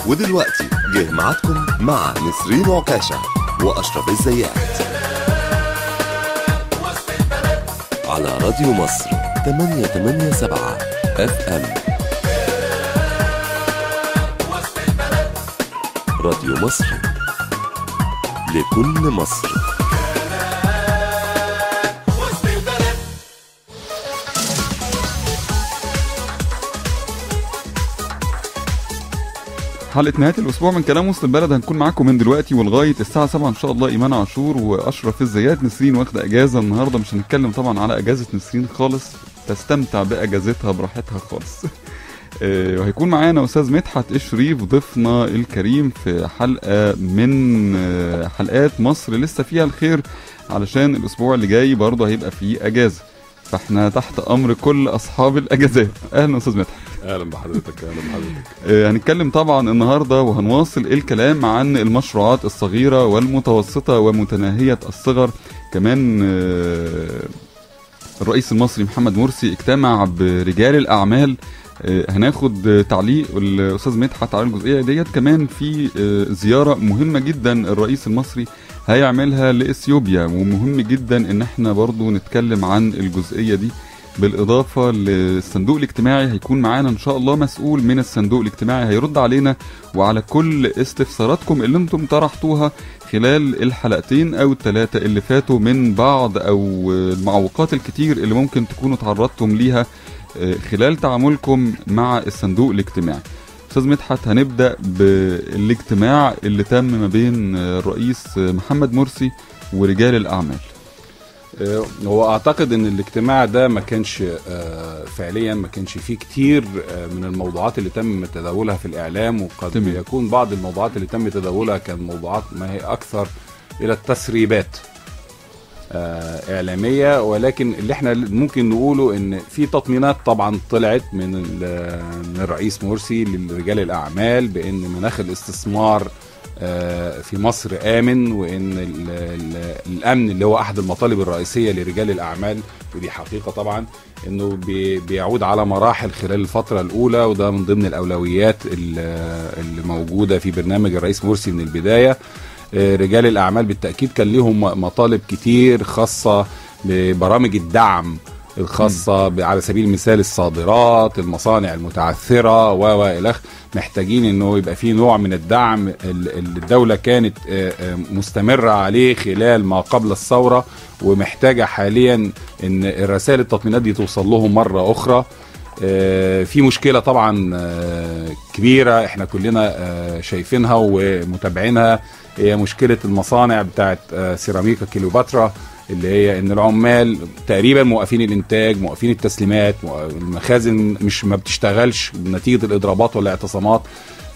ودلوقتي جه ميعادكم مع نسرين عكاشة وأشرف الزيات على راديو مصر 887 FM. راديو مصر لكل مصر. حلقة نهاية الأسبوع من كلام وسط البلد هنكون معاكم من دلوقتي ولغاية الساعة 7 إن شاء الله. إيمان عاشور وأشرف الزيات. نسرين واخدة أجازة النهاردة، مش هنتكلم طبعا على أجازة نسرين خالص، تستمتع بأجازتها براحتها خالص. وهيكون معانا أستاذ مدحت الشريف ضيفنا الكريم في حلقة من حلقات مصر لسه فيها الخير، علشان الأسبوع اللي جاي برضه هيبقى فيه أجازة، فاحنا تحت أمر كل أصحاب الأجازات. أهلا أستاذ مدحت. اهلا بحضرتك. هنتكلم طبعا النهارده وهنواصل الكلام عن المشروعات الصغيره والمتوسطه ومتناهيه الصغر. كمان الرئيس المصري محمد مرسي اجتمع برجال الاعمال. هناخد تعليق الاستاذ مدحت على الجزئيه ديت. كمان في زياره مهمه جدا الرئيس المصري هيعملها لاثيوبيا، ومهم جدا ان احنا برضو نتكلم عن الجزئيه دي. بالإضافة للصندوق الاجتماعي هيكون معانا إن شاء الله مسؤول من الصندوق الاجتماعي هيرد علينا وعلى كل استفساراتكم اللي انتم طرحتوها خلال الحلقتين أو الثلاثة اللي فاتوا من بعض أو المعوقات الكتير اللي ممكن تكونوا تعرضتم ليها خلال تعاملكم مع الصندوق الاجتماعي. أستاذ مدحت، هنبدأ بالاجتماع اللي تم ما بين الرئيس محمد مرسي ورجال الأعمال. هو اعتقد ان الاجتماع ده ما كانش فعليا ما كانش فيه كتير من الموضوعات اللي تم تداولها في الاعلام، وقد يكون بعض الموضوعات اللي تم تداولها كان موضوعات ما هي اكثر الى التسريبات اعلاميه، ولكن اللي احنا ممكن نقوله ان في تطمينات طبعا طلعت من الرئيس مرسي لرجال الاعمال بان مناخ الاستثمار في مصر آمن، وإن الأمن اللي هو أحد المطالب الرئيسية لرجال الأعمال، ودي حقيقة طبعا إنه بيعود على مراحل خلال الفترة الأولى، وده من ضمن الأولويات اللي موجودة في برنامج الرئيس مرسي من البداية. رجال الأعمال بالتأكيد كان لهم مطالب كتير خاصة ببرامج الدعم الخاصة على سبيل المثال الصادرات، المصانع المتعثرة وإلخ. محتاجين انه يبقى فيه نوع من الدعم اللي الدولة كانت مستمرة عليه خلال ما قبل الثورة، ومحتاجة حاليا ان الرسائل التطمينات دي توصل لهم مرة اخرى. في مشكلة طبعا كبيرة احنا كلنا شايفينها ومتابعينها، هي مشكلة المصانع بتاعت سيراميكا كليوباترا، اللي هي ان العمال تقريبا موقفين الانتاج، موقفين التسليمات، المخازن ما بتشتغلش نتيجه الاضرابات والاعتصامات.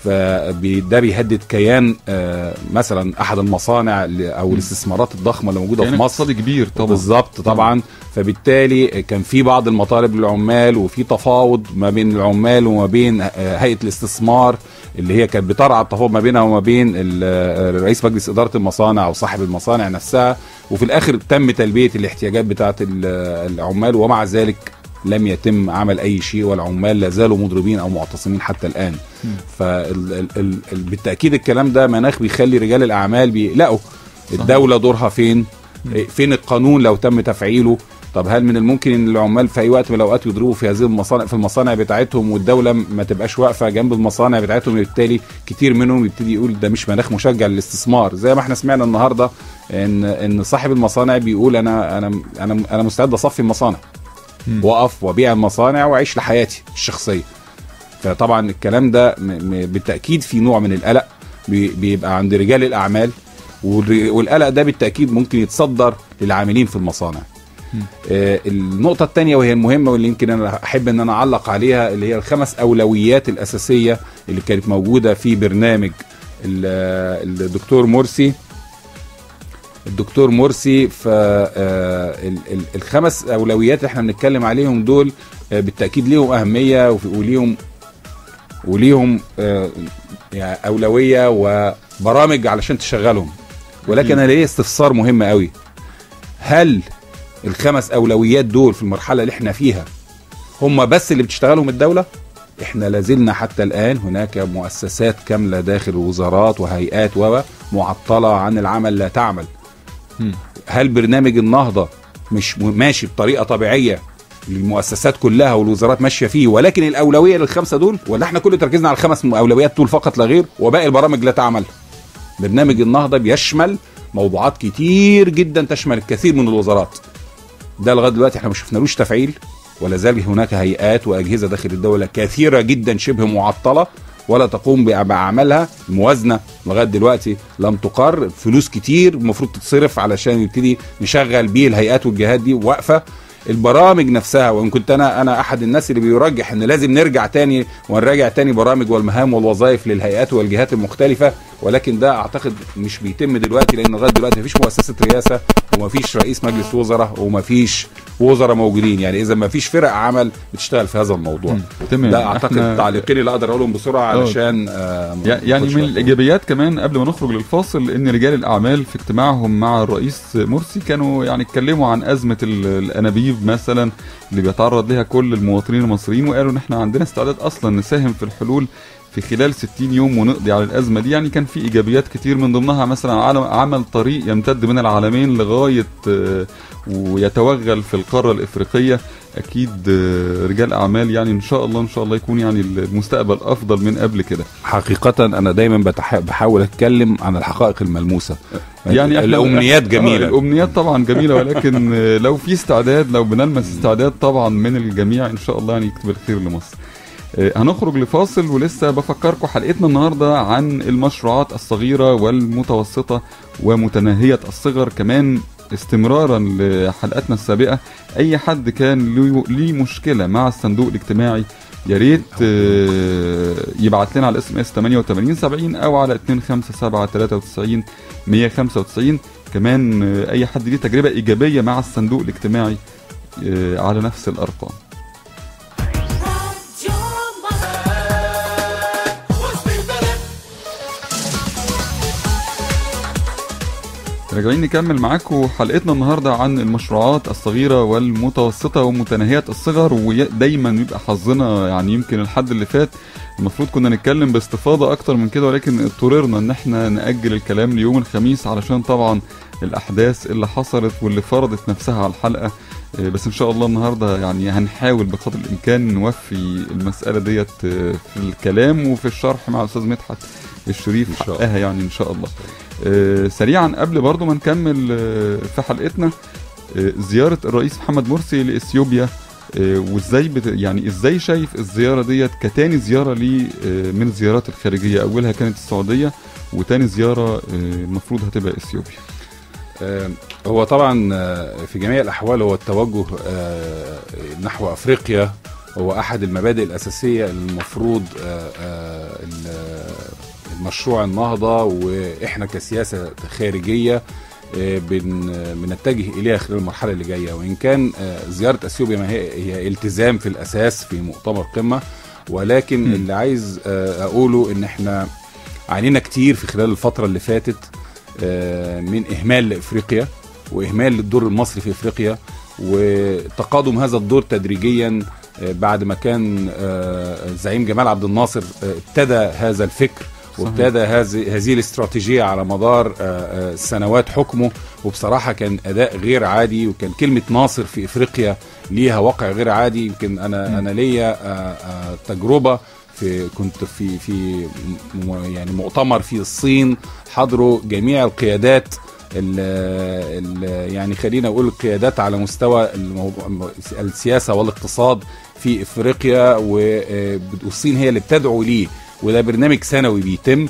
فده بيهدد كيان مثلا احد المصانع او الاستثمارات الضخمه اللي موجوده في مصر. اقتصادي كبير طبعا. بالظبط طبعا. فبالتالي كان في بعض المطالب للعمال، وفي تفاوض ما بين العمال وما بين هيئه الاستثمار اللي هي كانت بترعى التفاوض ما بينها وما بين رئيس مجلس اداره المصانع او صاحب المصانع نفسها، وفي الاخر تم تلبيه الاحتياجات بتاعه العمال، ومع ذلك لم يتم عمل اي شيء، والعمال لا زالوا مضربين او معتصمين حتى الان. فبالتاكيد الكلام ده مناخ بيخلي رجال الاعمال بيلاقوا الدوله دورها فين القانون لو تم تفعيله. طب هل من الممكن ان العمال في اي وقت من الاوقات يضربوا في هذه المصانع في المصانع بتاعتهم والدوله ما تبقاش واقفه جنب المصانع بتاعتهم؟ بالتالي كتير منهم يبتدي يقول ده مش مناخ مشجع للاستثمار، زي ما احنا سمعنا النهارده ان صاحب المصانع بيقول انا مستعد اصفي المصانع واقف وابيع المصانع واعيش لحياتي الشخصيه. فطبعا الكلام ده بالتاكيد في نوع من القلق بيبقى عند رجال الاعمال، والقلق ده بالتاكيد ممكن يتصدر للعاملين في المصانع. النقطة الثانية وهي المهمة واللي يمكن أنا أحب أن أنا أعلق عليها، اللي هي الخمس أولويات الأساسية اللي كانت موجودة في برنامج الدكتور مرسي. فالخمس أولويات اللي احنا بنتكلم عليهم دول بالتأكيد ليهم أهمية وليهم يعني أولوية وبرامج علشان تشغلهم، ولكن أنا ليه استفسار مهم قوي. هل الخمس أولويات دول في المرحلة اللي احنا فيها هم بس اللي بتشتغلهم الدولة، احنا لازلنا حتى الآن هناك مؤسسات كاملة داخل الوزارات وهيئات معطلة عن العمل لا تعمل. هل برنامج النهضة مش ماشي بطريقة طبيعية؟ المؤسسات كلها والوزارات ماشية فيه، ولكن الأولوية للخمسة دول، ولا احنا كل تركيزنا على الخمس أولويات دول فقط لا غير وباقي البرامج لا تعمل؟ برنامج النهضة بيشمل موضوعات كتير جدا تشمل الكثير من الوزارات. ده لغاية دلوقتي احنا ما شفنالوش تفعيل، ولا زال هناك هيئات وأجهزة داخل الدولة كثيرة جدا شبه معطلة ولا تقوم بأعمالها. الموازنة لغاية دلوقتي لم تقر، فلوس كتير المفروض تتصرف علشان يبتدي نشغل بيه الهيئات والجهات دي واقفة. البرامج نفسها، وان كنت انا احد الناس اللي بيرجح ان لازم نرجع تاني ونراجع تاني برامج والمهام والوظائف للهيئات والجهات المختلفة، ولكن ده اعتقد مش بيتم دلوقتي، لان لغايه دلوقتي مفيش مؤسسه رئاسه ومفيش رئيس مجلس وزراء ومفيش وزراء موجودين، يعني اذا مفيش فرق عمل بتشتغل في هذا الموضوع. ده اعتقد التعليقين اللي اقدر اقولهم بسرعه علشان يعني من الايجابيات كمان قبل ما نخرج للفاصل ان رجال الاعمال في اجتماعهم مع الرئيس مرسي كانوا يعني اتكلموا عن ازمه الانابيب مثلا اللي بيتعرض لها كل المواطنين المصريين، وقالوا ان احنا عندنا استعداد اصلا نساهم في الحلول في خلال 60 يوم ونقضي على الأزمة دي. يعني كان في إيجابيات كتير، من ضمنها مثلا عمل طريق يمتد من العالمين لغاية ويتوغل في القارة الإفريقية. أكيد رجال أعمال يعني إن شاء الله يكون يعني المستقبل أفضل من قبل كده. حقيقة أنا دايما بحاول أتكلم عن الحقائق الملموسة. يعني الأمنيات جميلة، الأمنيات طبعا جميلة، ولكن لو في استعداد، لو بنلمس استعداد طبعا من الجميع إن شاء الله يعني يكتب الخير لمصر. هنخرج لفاصل، ولسه بفكركم حلقتنا النهاردة عن المشروعات الصغيرة والمتوسطة ومتناهية الصغر. كمان استمرارا لحلقتنا السابقة، أي حد كان ليه مشكلة مع الصندوق الاجتماعي يا ريت يبعت لنا على SMS 8870 أو على 25793 195. كمان أي حد ليه تجربة إيجابية مع الصندوق الاجتماعي على نفس الأرقام. راجعين نكمل معاكم حلقتنا النهاردة عن المشروعات الصغيرة والمتوسطة ومتناهية الصغر. ودايما بيبقى حظنا يعني يمكن الحد اللي فات المفروض كنا نتكلم باستفاضة اكتر من كده، ولكن اضطررنا ان احنا نأجل الكلام ليوم الخميس علشان طبعا الاحداث اللي حصلت واللي فرضت نفسها على الحلقة. بس ان شاء الله النهاردة يعني هنحاول بقدر الامكان نوفي المسألة ديت في الكلام وفي الشرح مع الاستاذ مدحت الشريف حقها يعني ان شاء الله. سريعا قبل برضو ما نكمل في حلقتنا، زيارة الرئيس محمد مرسي لإثيوبيا، وازاي يعني ازاي شايف الزيارة ديت كتاني زيارة ليه من الزيارات الخارجية؟ اولها كانت السعودية وتاني زيارة المفروض هتبقى إثيوبيا. هو طبعا في جميع الأحوال هو التوجه نحو أفريقيا هو أحد المبادئ الأساسية المفروض مشروع النهضة وإحنا كسياسة خارجية بنتجه إليها خلال المرحلة اللي جاية. وإن كان زيارة أثيوبيا ما هي التزام في الأساس في مؤتمر قمة، ولكن اللي عايز أقوله إن إحنا عانينا كتير في خلال الفترة اللي فاتت من إهمال لإفريقيا وإهمال للدور المصري في إفريقيا، وتقادم هذا الدور تدريجيا بعد ما كان الزعيم جمال عبد الناصر ابتدى هذا الفكر وابتدى هذه الاستراتيجية على مدار سنوات حكمه. وبصراحة كان أداء غير عادي، وكان كلمة ناصر في إفريقيا ليها واقع غير عادي. يمكن أنا ليا تجربة كنت في يعني مؤتمر في الصين حضروا جميع القيادات يعني خلينا أقول القيادات على مستوى السياسة والاقتصاد في إفريقيا، والصين هي اللي بتدعو ليه، وده برنامج سنوي بيتم.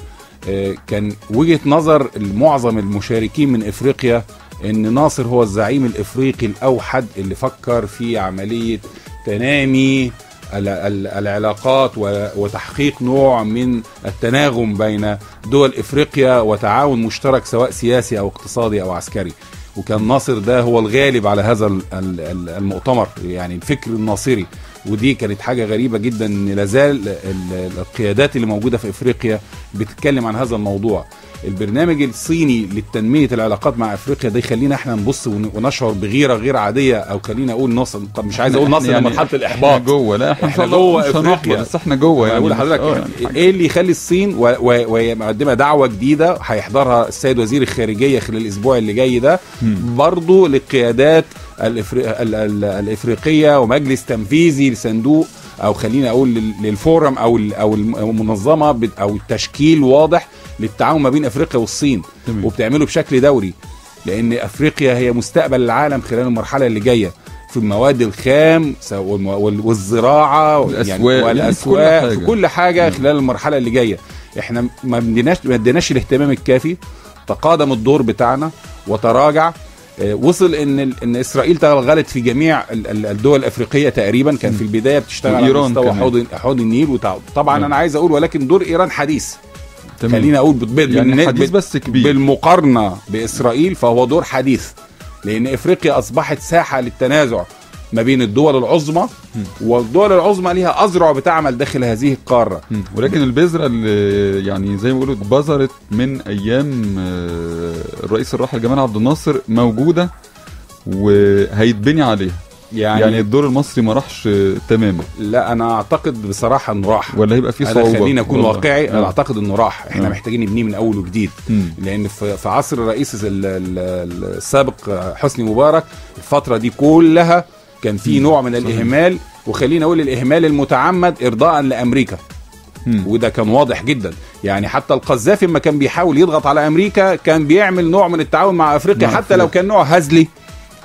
كان وجهة نظر معظم المشاركين من إفريقيا إن ناصر هو الزعيم الإفريقي الأوحد اللي فكر في عملية تنامي العلاقات وتحقيق نوع من التناغم بين دول إفريقيا وتعاون مشترك سواء سياسي أو اقتصادي أو عسكري. وكان ناصر ده هو الغالب على هذا المؤتمر، يعني الفكر الناصري. ودي كانت حاجة غريبة جدا ان لازال القيادات اللي موجودة في افريقيا بتتكلم عن هذا الموضوع. البرنامج الصيني للتنميه العلاقات مع افريقيا ده يخلينا احنا نبص ونشعر بغيره غير عاديه، او خلينا اقول نصل، طب مش عايز اقول نصل يعني لمرحله الاحباط جوه، لا احنا جوه افريقيا، بس احنا جوه يعني. بقول لحضرتك ايه اللي يخلي الصين وهي مقدمه دعوه جديده هيحضرها السيد وزير الخارجيه خلال الاسبوع اللي جاي ده برضه للقيادات الافريقيه ومجلس تنفيذي لصندوق، او خلينا اقول للفورم او المنظمه او التشكيل واضح للتعاون ما بين افريقيا والصين، وبتعمله بشكل دوري، لان افريقيا هي مستقبل العالم خلال المرحله اللي جايه في المواد الخام والزراعه والاسواق، في كل حاجه خلال المرحله اللي جايه. احنا ما اديناش الاهتمام الكافي، تقادم الدور بتاعنا وتراجع، وصل ان اسرائيل تغلغلت في جميع الدول الافريقيه تقريبا، كان في البدايه بتشتغل على مستوى حوض النيل، وطبعا انا عايز اقول ولكن دور ايران حديث، خلينا اقول يعني حديث بس كبير بالمقارنه باسرائيل، فهو دور حديث، لان افريقيا اصبحت ساحه للتنازع ما بين الدول العظمى، والدول العظمى ليها اذرع بتعمل داخل هذه القاره، ولكن البذره اللي يعني زي ما بيقولوا اتبذرت من ايام الرئيس الراحل جمال عبد الناصر موجوده وهيتبني عليها. يعني الدور المصري ما راحش تماما. لا انا اعتقد بصراحه انه راح، ولا هيبقى في صعوبه. خلينا نكون واقعي، انا اعتقد انه راح. احنا محتاجين نبنيه من اول وجديد، لان في عصر الرئيس السابق حسني مبارك الفتره دي كلها كان في نوع من الاهمال، وخلينا اقول الاهمال المتعمد ارضاء لامريكا، وده كان واضح جدا. يعني حتى القذافي لما كان بيحاول يضغط على امريكا كان بيعمل نوع من التعاون مع افريقيا، حتى لو كان نوع هزلي،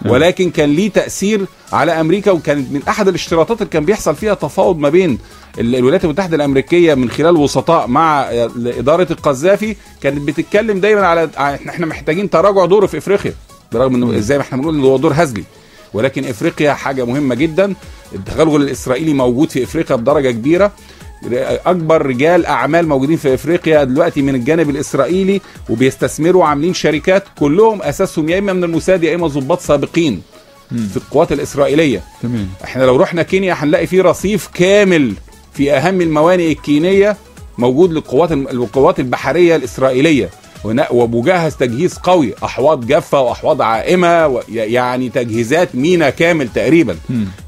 ولكن كان ليه تأثير على أمريكا. وكانت من أحد الاشتراطات اللي كان بيحصل فيها تفاوض ما بين الولايات المتحدة الأمريكية من خلال وسطاء مع إدارة القذافي، كانت بتتكلم دايما على احنا محتاجين تراجع دوره في افريقيا، برغم انه زي ما احنا بنقول انه هو دور هزلي، ولكن افريقيا حاجة مهمة جدا. التغلغل الإسرائيلي موجود في افريقيا بدرجة كبيرة، اكبر رجال اعمال موجودين في افريقيا دلوقتي من الجانب الاسرائيلي، وبيستثمروا عاملين شركات كلهم اساسهم يا اما من الموساد يا اما ضباط سابقين في القوات الاسرائيليه. احنا لو رحنا كينيا هنلاقي في رصيف كامل في اهم الموانئ الكينيه موجود للقوات البحريه الاسرائيليه، ومجهز تجهيز قوي، احواض جافه واحواض عائمه، يعني تجهيزات مينا كامل تقريبا.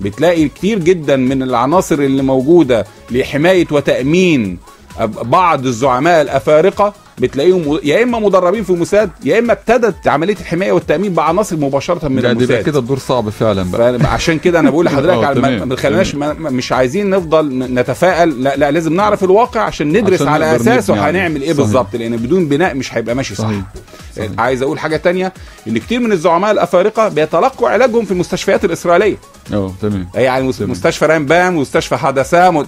بتلاقي كتير جدا من العناصر اللي موجوده لحمايه وتامين بعض الزعماء الافارقه، بتلاقيهم يا اما مدربين في موساد يا اما ابتدت عمليه الحمايه والتامين بعناصر مباشره من الموساد. ده كده الدور صعب فعلا بقى. عشان كده انا بقول لحضرتك ما تخليناش، مش عايزين نفضل نتفائل، لا لازم نعرف الواقع عشان ندرس على اساسه هنعمل ايه بالظبط، لان بدون بناء مش هيبقى ماشي صح. عايز اقول حاجه تانية، ان كتير من الزعماء الافارقه بيتلقوا علاجهم في المستشفيات الاسرائيليه. تمام. يعني مستشفى رامبام ومستشفى حدثام،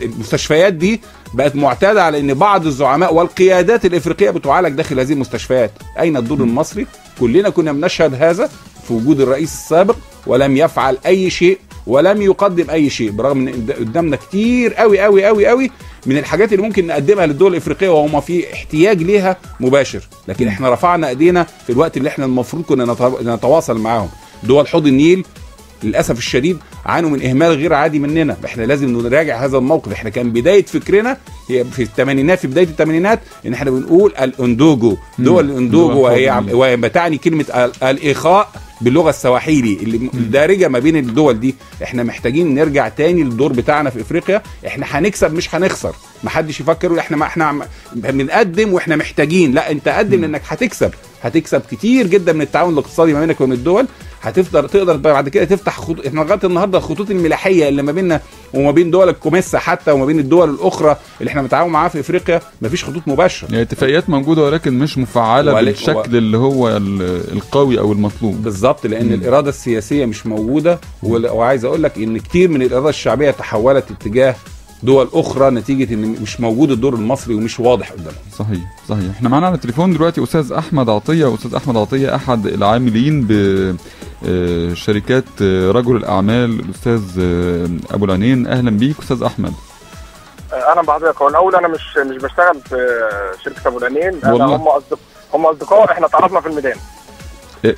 المستشفيات دي بقت معتاده على ان بعض الزعماء والقيادات الافريقيه بتعالج داخل هذه المستشفيات. اين الدور المصري؟ كلنا كنا بنشهد هذا في وجود الرئيس السابق، ولم يفعل اي شيء ولم يقدم اي شيء، برغم ان قدامنا كتير قوي قوي قوي قوي من الحاجات اللي ممكن نقدمها للدول الافريقيه وهم في احتياج ليها مباشر، لكن احنا رفعنا ايدينا في الوقت اللي احنا المفروض كنا نتواصل معاهم. دول حوض النيل للاسف الشديد عانوا من اهمال غير عادي مننا، احنا لازم نراجع هذا الموقف. احنا كان بدايه فكرنا هي في الثمانينات، في بدايه الثمانينات، ان احنا بنقول الاندوجو، دول الاندوجو، وهي بتعني كلمه الاخاء باللغه السواحيلي اللي دارجه ما بين الدول دي. احنا محتاجين نرجع تاني للدور بتاعنا في افريقيا. احنا هنكسب مش هنخسر، محدش يفكر احنا بنقدم واحنا محتاجين، لا انت قدم لانك هتكسب كتير جدا من التعاون الاقتصادي ما بينك وبين الدول. تقدر بعد كده تفتح احنا لغايه النهارده الخطوط الملاحيه اللي ما بيننا وما بين دول الكوميسا حتى وما بين الدول الاخرى اللي احنا بنتعاون معاها في افريقيا مفيش خطوط مباشره. يعني اتفاقيات موجوده ولكن مش مفعله بالشكل اللي هو القوي او المطلوب. بالظبط، لان الاراده السياسيه مش موجوده، وعايز اقول لك ان كتير من الاراده الشعبيه تحولت اتجاه دول اخرى نتيجه ان مش موجود الدور المصري ومش واضح قدامنا. صحيح. احنا معانا على التليفون دلوقتي استاذ احمد عطيه، احد العاملين بشركات رجل الاعمال، الاستاذ ابو العينين. اهلا بيك استاذ احمد. اهلا بحضرتك. هو الاول انا مش بشتغل في شركه ابو العينين، انا هم اصدقاء، احنا تعرفنا في الميدان.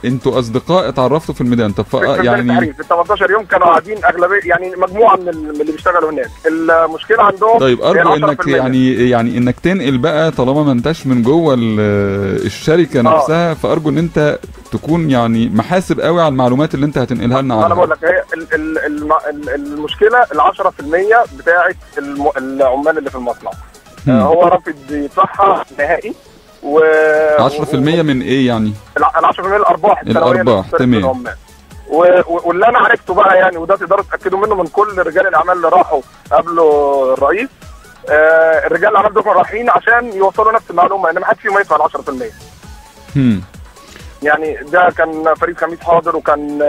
انتوا اصدقاء اتعرفتوا في الميدان؟ طب يعني في 18 يوم كانوا قاعدين اغلبيه، يعني مجموعه من اللي بيشتغلوا هناك. المشكله عندهم طيب ارجو انك يعني انك تنقل بقى، طالما ما انتش من جوه الشركه نفسها، فارجو ان انت تكون يعني محاسب قوي على المعلومات اللي انت هتنقلها لنا عنها. انا بقول لك هي المشكله ال 10% بتاعه العمال اللي في المصنع. هو رافض يدفعها نهائي. 10% من ايه يعني؟ ال 10% الارباح الارباح، تمام. واللي انا عرفته بقى يعني، وده تقدروا تاكدوا منه من كل رجال الاعمال اللي راحوا قبلوا الرئيس، الرجال الاعمال دول رايحين عشان يوصلوا نفس المعلومه، ان ما حدش فيهم يدفع ال 10%. يعني ده كان فريد خميس حاضر، وكان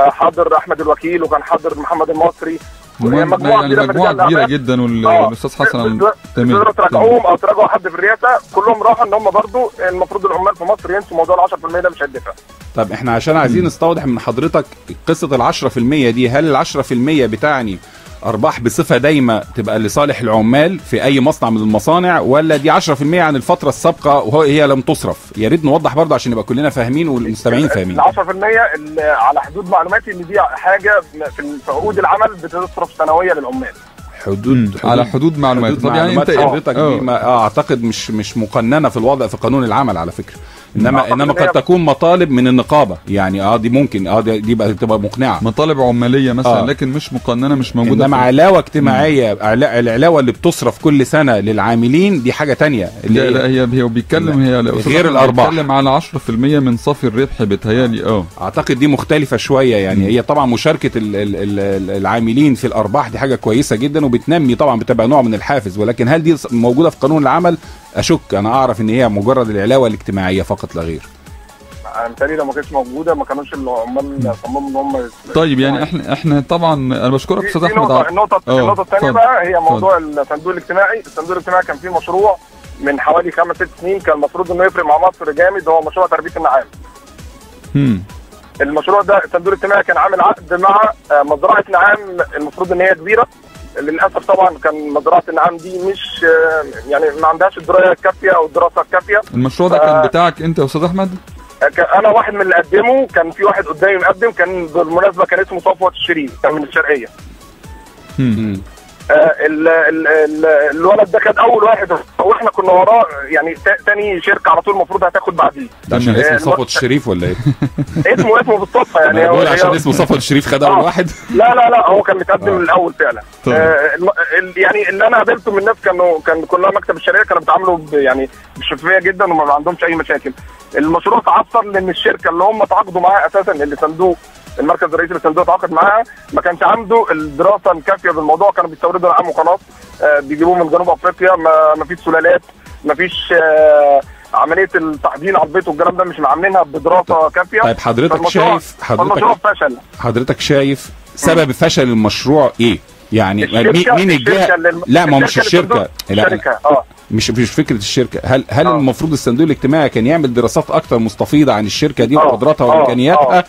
حاضر احمد الوكيل، وكان حاضر محمد المصري، مجموعه كبيره جدا، والاستاذ حسن تمام. تراجعوهم او تراجعوا حد في الرئاسه، كلهم راحوا ان هم برضو المفروض العمال في مصر ينسوا موضوع ال 10% ده، مش هيدفع. طب احنا عشان عايزين نستوضح من حضرتك قصه ال 10% دي، هل ال 10% بتعني ارباح بصفه دايمه تبقى لصالح العمال في اي مصنع من المصانع، ولا دي 10% عن الفتره السابقه وهي لم تصرف؟ يا ريت نوضح برضه عشان نبقى كلنا فاهمين والمستمعين فاهمين. ال 10% على حدود معلوماتي ان دي حاجه في عقود العمل بتصرف سنويه للعمال. حدود على حدود معلومات. طب يعني انت حضرتك دي اعتقد مش مقننه في الوضع في قانون العمل على فكره، انما قد تكون مطالب من النقابه، يعني دي ممكن دي تبقى مقنعه، مطالب عماليه مثلا، لكن مش مقننه، مش موجوده. انما علاوه اجتماعيه، العلاوه اللي بتصرف كل سنه للعاملين دي حاجه تانية. لا هي بيتكلم هي غير الارباح، بيتكلم على 10% من صافي الربح، بتهيالي اعتقد دي مختلفه شويه يعني. هي طبعا مشاركه العاملين في الارباح دي حاجه كويسه جدا، وبتنمي طبعا، بتبقى نوع من الحافز، ولكن هل دي موجوده في قانون العمل؟ اشك. انا اعرف ان هي مجرد العلاوه الاجتماعيه فقط لا غير. انا متهيألي لو ما كانتش موجوده ما كانوش العمال صمموا ان هم طيب يعني احنا طبعا انا بشكرك استاذ احمد. النقطه الثانيه بقى هي موضوع الصندوق الاجتماعي. الصندوق الاجتماعي كان فيه مشروع من حوالي 5-6 سنين، كان المفروض انه يفرق مع مصر جامد، هو مشروع تربيه النعام. المشروع ده الصندوق الاجتماعي كان عامل عقد مع مزرعه نعام، المفروض ان هي كبيره. للاسف طبعا كان مزرعه النعام دي مش يعني ما عندهاش الدرايه الكافيه او الدراسه الكافيه. المشروع ده كان بتاعك انت يا استاذ احمد؟ انا واحد من اللي قدمه، كان في واحد قدامي مقدم، كان بالمناسبه كان اسمه صفوت الشريف، كان من الشرقيه. الولد ده كان اول واحد، واحنا كنا وراه يعني تاني شركه على طول المفروض هتاخد بعديه. ده عشان اسمه صفوت الشريف ولا ايه؟ اسمه بالصدفه يعني. هو عشان اسمه صفوت الشريف خد اول واحد؟ لا هو كان متقدم من الاول فعلا. يعني اللي انا قابلته من الناس كان كلها مكتب الشرقيه، كانوا بيتعاملوا يعني بشفافيه جدا وما عندهمش اي مشاكل. المشروع تعثر لان الشركه اللي هم تعاقدوا معاها اساسا، اللي صندوق المركز الرئيسي للصندوق تعاقد معاها، ما كانش عنده الدراسه الكافيه بالموضوع. كانوا بيستوردوا نعام وخلاص، بيجيبوه من جنوب افريقيا، ما فيش سلالات، ما فيش عمليه التحضير على البيت والكلام ده، مش عاملينها بدراسه كافيه. طيب حضرتك شايف سبب فشل المشروع ايه؟ يعني مين الجهه؟ لا ما مش الشركه، مش فكره الشركه. هل المفروض الصندوق الاجتماعي كان يعمل دراسات اكتر مستفيضه عن الشركه دي وقدراتها وامكانياتها،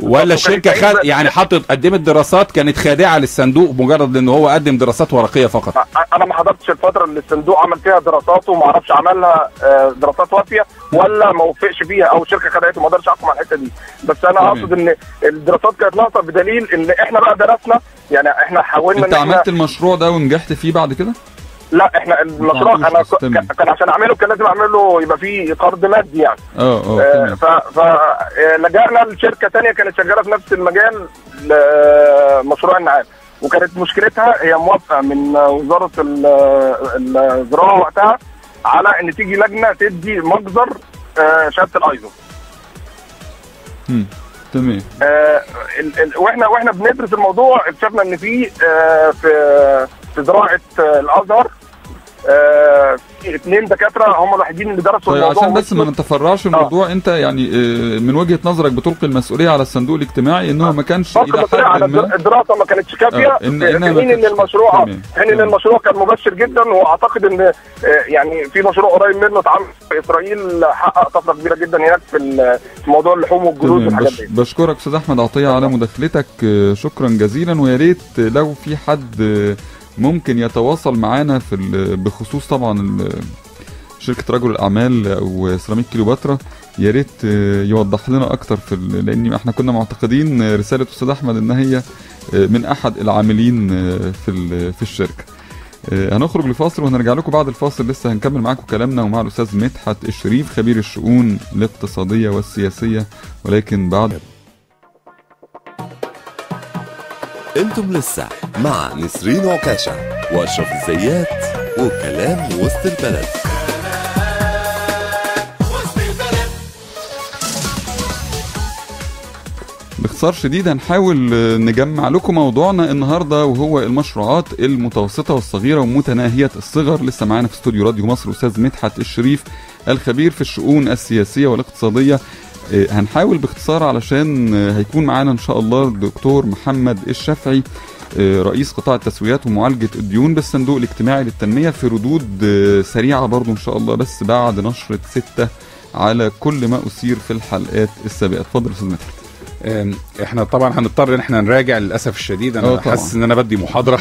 ولا الشركه يعني قدمت دراسات كانت خادعه للصندوق مجرد ان هو قدم دراسات ورقيه فقط؟ انا ما حضرتش الفتره اللي الصندوق عمل فيها دراسات، وما اعرفش عملها دراسات وافيه ولا ما وفقش فيها، او الشركه خدعته، ما اقدرش احكم على الحته دي. بس انا اقصد ان الدراسات كانت ناقصه، بدليل ان احنا بقى درسنا، يعني احنا حاولنا. انت عملت المشروع ده ونجحت فيه بعد كده؟ لا احنا المشروع انا كان عشان اعمله كان لازم اعمله يبقى فيه قرض مادي يعني. فلجأنا لشركه ثانيه كانت شغاله في نفس المجال لمشروع النعام، وكانت مشكلتها هي موافقه من وزاره الزراعه وقتها على ان تيجي لجنه تدي مجزر شهاده الايزو. تمام. واحنا بندرس الموضوع اكتشفنا ان في زراعه الازهر في 2 دكاتره هم الوحيدين اللي درسوا الموضوع. عشان بس ما نتفرعش الموضوع، انت يعني من وجهه نظرك بتلقي المسؤوليه على الصندوق الاجتماعي انه ما كانش الى حد ما الدراسه ما كانتش كافيه، في حين ان المشروع كان مبشر جدا. واعتقد ان يعني في مشروع قريب منه اتعمل في اسرائيل، حقق طفره كبيره جدا هناك في موضوع اللحوم والجلود والحاجات دي. بشكرك استاذ احمد عطيه على مداخلتك، شكرا جزيلا. ويا ريت لو في حد ممكن يتواصل معانا بخصوص طبعا شركه رجل الاعمال او سيراميك كليوباترا، يا ريت يوضح لنا اكتر لان احنا كنا معتقدين رساله استاذ احمد ان هي من احد العاملين في الشركه. هنخرج لفاصل وهنرجع لكم بعد الفاصل، لسه هنكمل معاكم كلامنا ومع الاستاذ مدحت الشريف خبير الشؤون الاقتصاديه والسياسيه، ولكن بعد. انتم لسه مع نسرين عكاشة واشرف الزيات وكلام وسط البلد. باختصار شديد هنحاول نجمع لكم موضوعنا النهارده، وهو المشروعات المتوسطه والصغيره ومتناهيه الصغر. لسه معانا في استوديو راديو مصر استاذ مدحت الشريف الخبير في الشؤون السياسيه والاقتصاديه. هنحاول باختصار علشان هيكون معانا ان شاء الله الدكتور محمد الشافعي رئيس قطاع التسويات ومعالجه الديون بالصندوق الاجتماعي للتنميه، في ردود سريعه برضو ان شاء الله، بس بعد نشره 6 على كل ما اثير في الحلقات السابقه. اتفضل استاذ مدحت. احنا طبعا هنضطر ان احنا نراجع للاسف الشديد، انا حاسس ان انا بدي محاضره.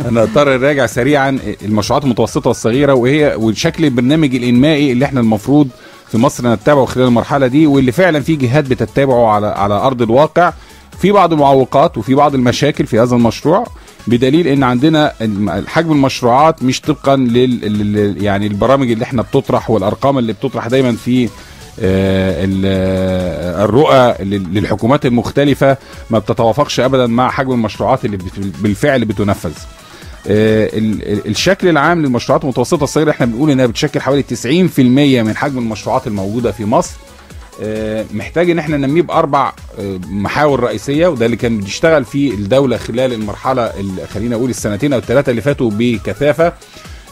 انا هضطر نراجع سريعا المشروعات المتوسطه والصغيره وشكل البرنامج الانمائي اللي احنا المفروض في مصر نتبعه خلال المرحله دي، واللي فعلا في جهات بتتبعه على ارض الواقع. في بعض المعوقات وفي بعض المشاكل في هذا المشروع، بدليل ان عندنا حجم المشروعات مش طبقا يعني البرامج اللي احنا بتطرح والارقام اللي بتطرح دايما في الرؤى للحكومات المختلفة ما بتتوافقش ابدا مع حجم المشروعات اللي بالفعل بتنفذ. الشكل العام للمشروعات المتوسطة الصغيرة احنا بنقول انها بتشكل حوالي 90% من حجم المشروعات الموجودة في مصر. محتاج ان احنا ننميه باربع محاور رئيسية، وده اللي كان بيشتغل فيه الدولة خلال المرحلة خلينا اقول السنتين او الثلاثة اللي فاتوا بكثافة.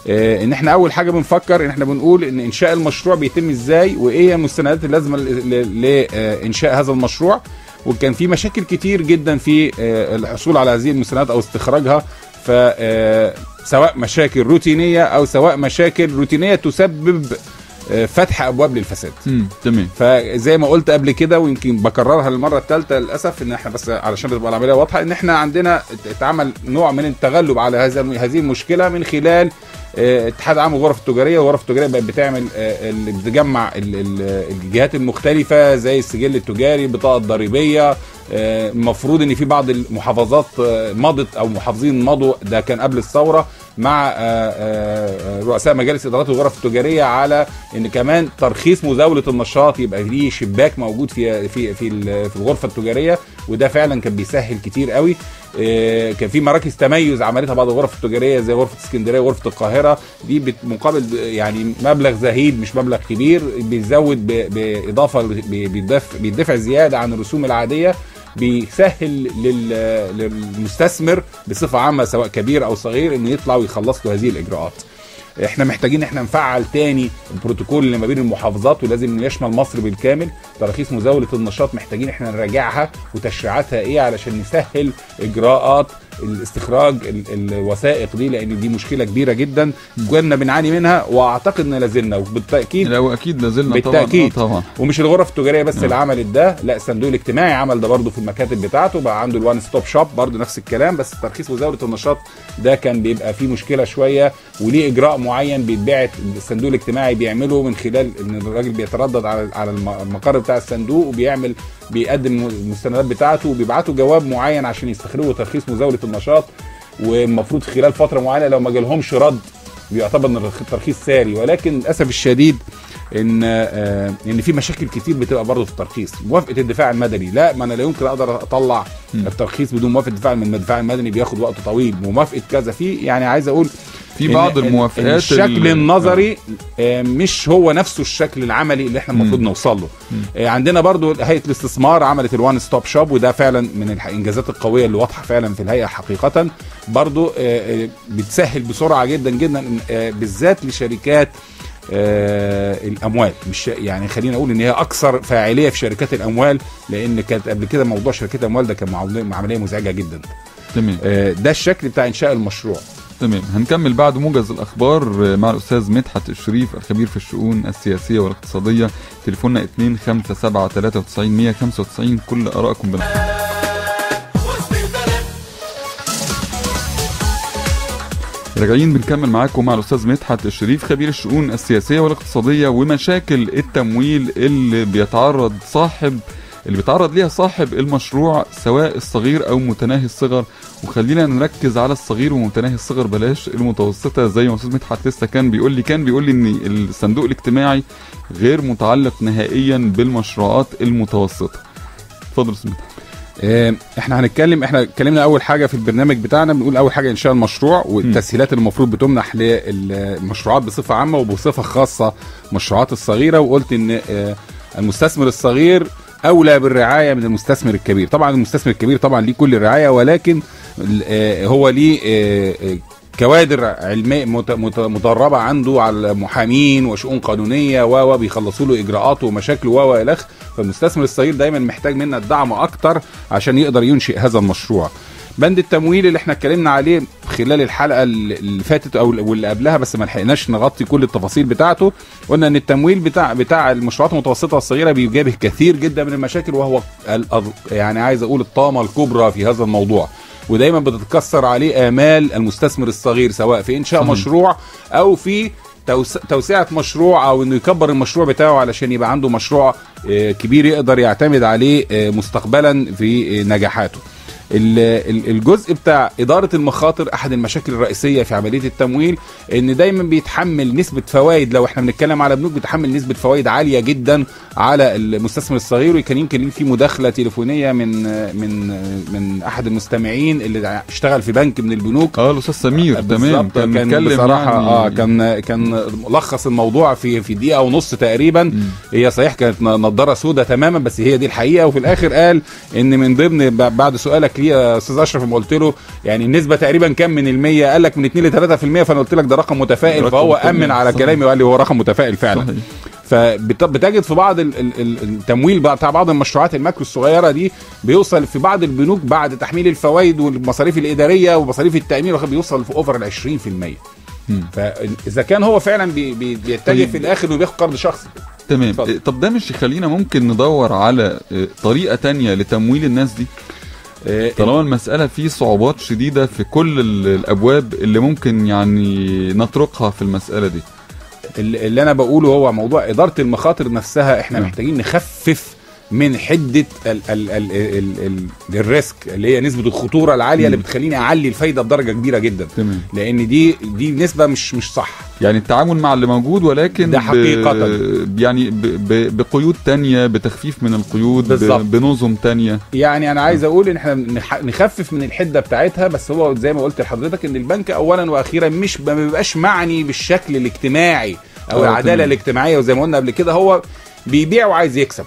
ان احنا اول حاجه بنفكر ان احنا بنقول ان انشاء المشروع بيتم ازاي، وايه المستندات اللازمه لانشاء هذا المشروع. وكان في مشاكل كتير جدا في الحصول على هذه المستندات او استخراجها، سواء مشاكل روتينيه او سواء مشاكل روتينيه تسبب فتح ابواب للفساد. تمام. فزي ما قلت قبل كده ويمكن بكررها للمره الثالثه للاسف، ان احنا بس علشان تبقى العمليه واضحه، ان احنا عندنا اتعمل نوع من التغلب على هذه المشكله من خلال اتحاد عام الغرف التجاريه. والغرف التجاريه بقت بتعمل بتجمع الجهات المختلفه زي السجل التجاري، البطاقه الضريبيه. المفروض ان في بعض المحافظات مضت او محافظين مضوا، ده كان قبل الثوره، مع رؤساء مجالس ادارات الغرف التجاريه على ان كمان ترخيص مزاوله النشاط يبقى ليه شباك موجود في الغرفه التجاريه، وده فعلا كان بيسهل كتير قوي. كان في مراكز تميز عملتها بعض الغرف التجاريه زي غرفه اسكندريه وغرفه القاهره، دي مقابل يعني مبلغ زهيد مش مبلغ كبير، بيزود باضافه بيدفع زياده عن الرسوم العاديه، بيسهل للمستثمر بصفه عامه سواء كبير او صغير انه يطلع ويخلص له هذه الاجراءات. احنا محتاجين احنا نفعل تاني البروتوكول اللي ما بين المحافظات، ولازم يشمل مصر بالكامل. تراخيص مزاولة النشاط محتاجين احنا نراجعها وتشريعاتها ايه علشان نسهل اجراءات الاستخراج الوثائق دي، لان دي مشكله كبيره جدا كنا بنعاني منها، واعتقد ان لازلنا وبالتاكيد اكيد لازلنا بالتاكيد طبعا. ومش الغرف التجاريه بس اللي عملت ده، لا الصندوق الاجتماعي عمل ده برضه في المكاتب بتاعته، بقى عنده الوان ستوب شوب برضه نفس الكلام. بس ترخيص مزاوله النشاط ده كان بيبقى فيه مشكله شويه، وليه اجراء معين بيتبعت الصندوق الاجتماعي بيعمله من خلال ان الراجل بيتردد على المقر بتاع الصندوق بيقدم المستندات بتاعته وبيبعتوا جواب معين عشان يستخرجوا ترخيص مزاوله النشاط. والمفروض خلال فتره معينه لو ما جالهمش رد بيعتبر ان الترخيص ساري. ولكن للاسف الشديد ان في مشاكل كتير بتبقى برضه في الترخيص. موافقه الدفاع المدني، لا ما انا لا يمكن اقدر اطلع الترخيص بدون موافقه الدفاع المدني بياخد وقت طويل. موافقه كذا في يعني عايز اقول في بعض الموافقات الشكل النظري مش هو نفسه الشكل العملي اللي احنا المفروض نوصل له. عندنا برضو هيئه الاستثمار عملت الوان ستوب شوب، وده فعلا من الانجازات القويه اللي واضحه فعلا في الهيئه حقيقه. برضو بتسهل بسرعه جدا جدا بالذات لشركات الاموال. مش يعني خلينا اقول ان هي اكثر فاعليه في شركات الاموال، لان كانت قبل كده موضوع شركات الاموال ده كان عمليه مزعجه جدا. تمام. ده الشكل بتاع انشاء المشروع. تمام. هنكمل بعد موجز الاخبار مع الاستاذ مدحت الشريف الخبير في الشؤون السياسيه والاقتصاديه. تليفوننا 257939195. كل ارائكم راجعين بنكمل معاكم مع الأستاذ مدحت الشريف خبير الشؤون السياسية والاقتصادية ومشاكل التمويل اللي بيتعرض ليها صاحب المشروع سواء الصغير أو متناهي الصغر. وخلينا نركز على الصغير ومتناهي الصغر بلاش المتوسطة، زي ما الأستاذ مدحت لسه كان بيقول لي إن الصندوق الاجتماعي غير متعلق نهائيا بالمشروعات المتوسطة. اتفضل أستاذ مدحت. احنا اتكلمنا اول حاجه في البرنامج بتاعنا، بنقول اول حاجه انشاء المشروع والتسهيلات اللي المفروض بتمنح للمشروعات بصفه عامه وبصفه خاصه المشروعات الصغيره، وقلت ان المستثمر الصغير اولى بالرعايه من المستثمر الكبير. طبعا المستثمر الكبير طبعا ليه كل الرعايه، ولكن هو ليه كوادر علميه مدربه عنده على محامين وشؤون قانونيه بيخلصوا له اجراءاته ومشاكله والى اخره. فالمستثمر الصغير دايما محتاج منا الدعم اكتر عشان يقدر ينشئ هذا المشروع. بند التمويل اللي احنا اتكلمنا عليه خلال الحلقه اللي فاتت او واللي قبلها، بس ما لحقناش نغطي كل التفاصيل بتاعته. قلنا ان التمويل بتاع المشروعات المتوسطه والصغيره بيجابه كثير جدا من المشاكل، وهو يعني عايز اقول الطامه الكبرى في هذا الموضوع، ودايما بتتكسر عليه آمال المستثمر الصغير سواء في إنشاء مشروع أو في توسعة مشروع، أو إنه يكبر المشروع بتاعه علشان يبقى عنده مشروع كبير يقدر يعتمد عليه مستقبلا في نجاحاته. الجزء بتاع إدارة المخاطر أحد المشاكل الرئيسية في عملية التمويل، إن دايما بيتحمل نسبة فوائد، لو احنا بنتكلم على بنوك بيتحمل نسبة فوائد عالية جدا على المستثمر الصغير. وكان يمكن في مداخلة تليفونية من أحد المستمعين اللي اشتغل في بنك من البنوك، الأستاذ سمير. تمام. كان بصراحة كان لخص الموضوع في دقيقة ونص تقريبا. هي صحيح كانت نظارة سودة تماما، بس هي دي الحقيقة. وفي الآخر قال إن من ضمن بعد سؤالك ليه يا استاذ اشرف، لما قلت له يعني النسبه تقريبا كام من المية، قال لك من 2 ل 3%، فانا قلت لك ده رقم متفائل، فهو امن على كلامي وقال لي هو رقم متفائل فعلا. فبتجد في بعض التمويل بتاع بعض المشروعات الماكرو الصغيره دي بيوصل في بعض البنوك بعد تحميل الفوائد والمصاريف الاداريه ومصاريف التامين بيوصل في اوفر ال 20%. فاذا كان هو فعلا بيتجه في الاخر وبياخد قرض شخصي. تمام. طب ده مش يخلينا ممكن ندور على طريقه تانية لتمويل الناس دي، طالما المسألة فيه صعوبات شديدة في كل الأبواب اللي ممكن يعني نطرقها في المسألة دي؟ اللي أنا بقوله هو موضوع إدارة المخاطر نفسها. إحنا محتاجين نخفف من حدة الريسك اللي هي نسبة الخطورة العالية اللي بتخليني أعلي الفايدة بدرجة كبيرة جدا. لأن دي نسبة مش صح. يعني التعامل مع اللي موجود، ولكن ده حقيقة يعني بقيود تانية، بتخفيف من القيود، بنظم تانية. يعني أنا عايز أقول إن إحنا نخفف من الحدة بتاعتها، بس هو زي ما قلت لحضرتك إن البنك أولا وأخيرا ما بيبقاش معني بالشكل الاجتماعي أو العدالة الاجتماعية. وزي ما قلنا قبل كده هو بيبيع وعايز يكسب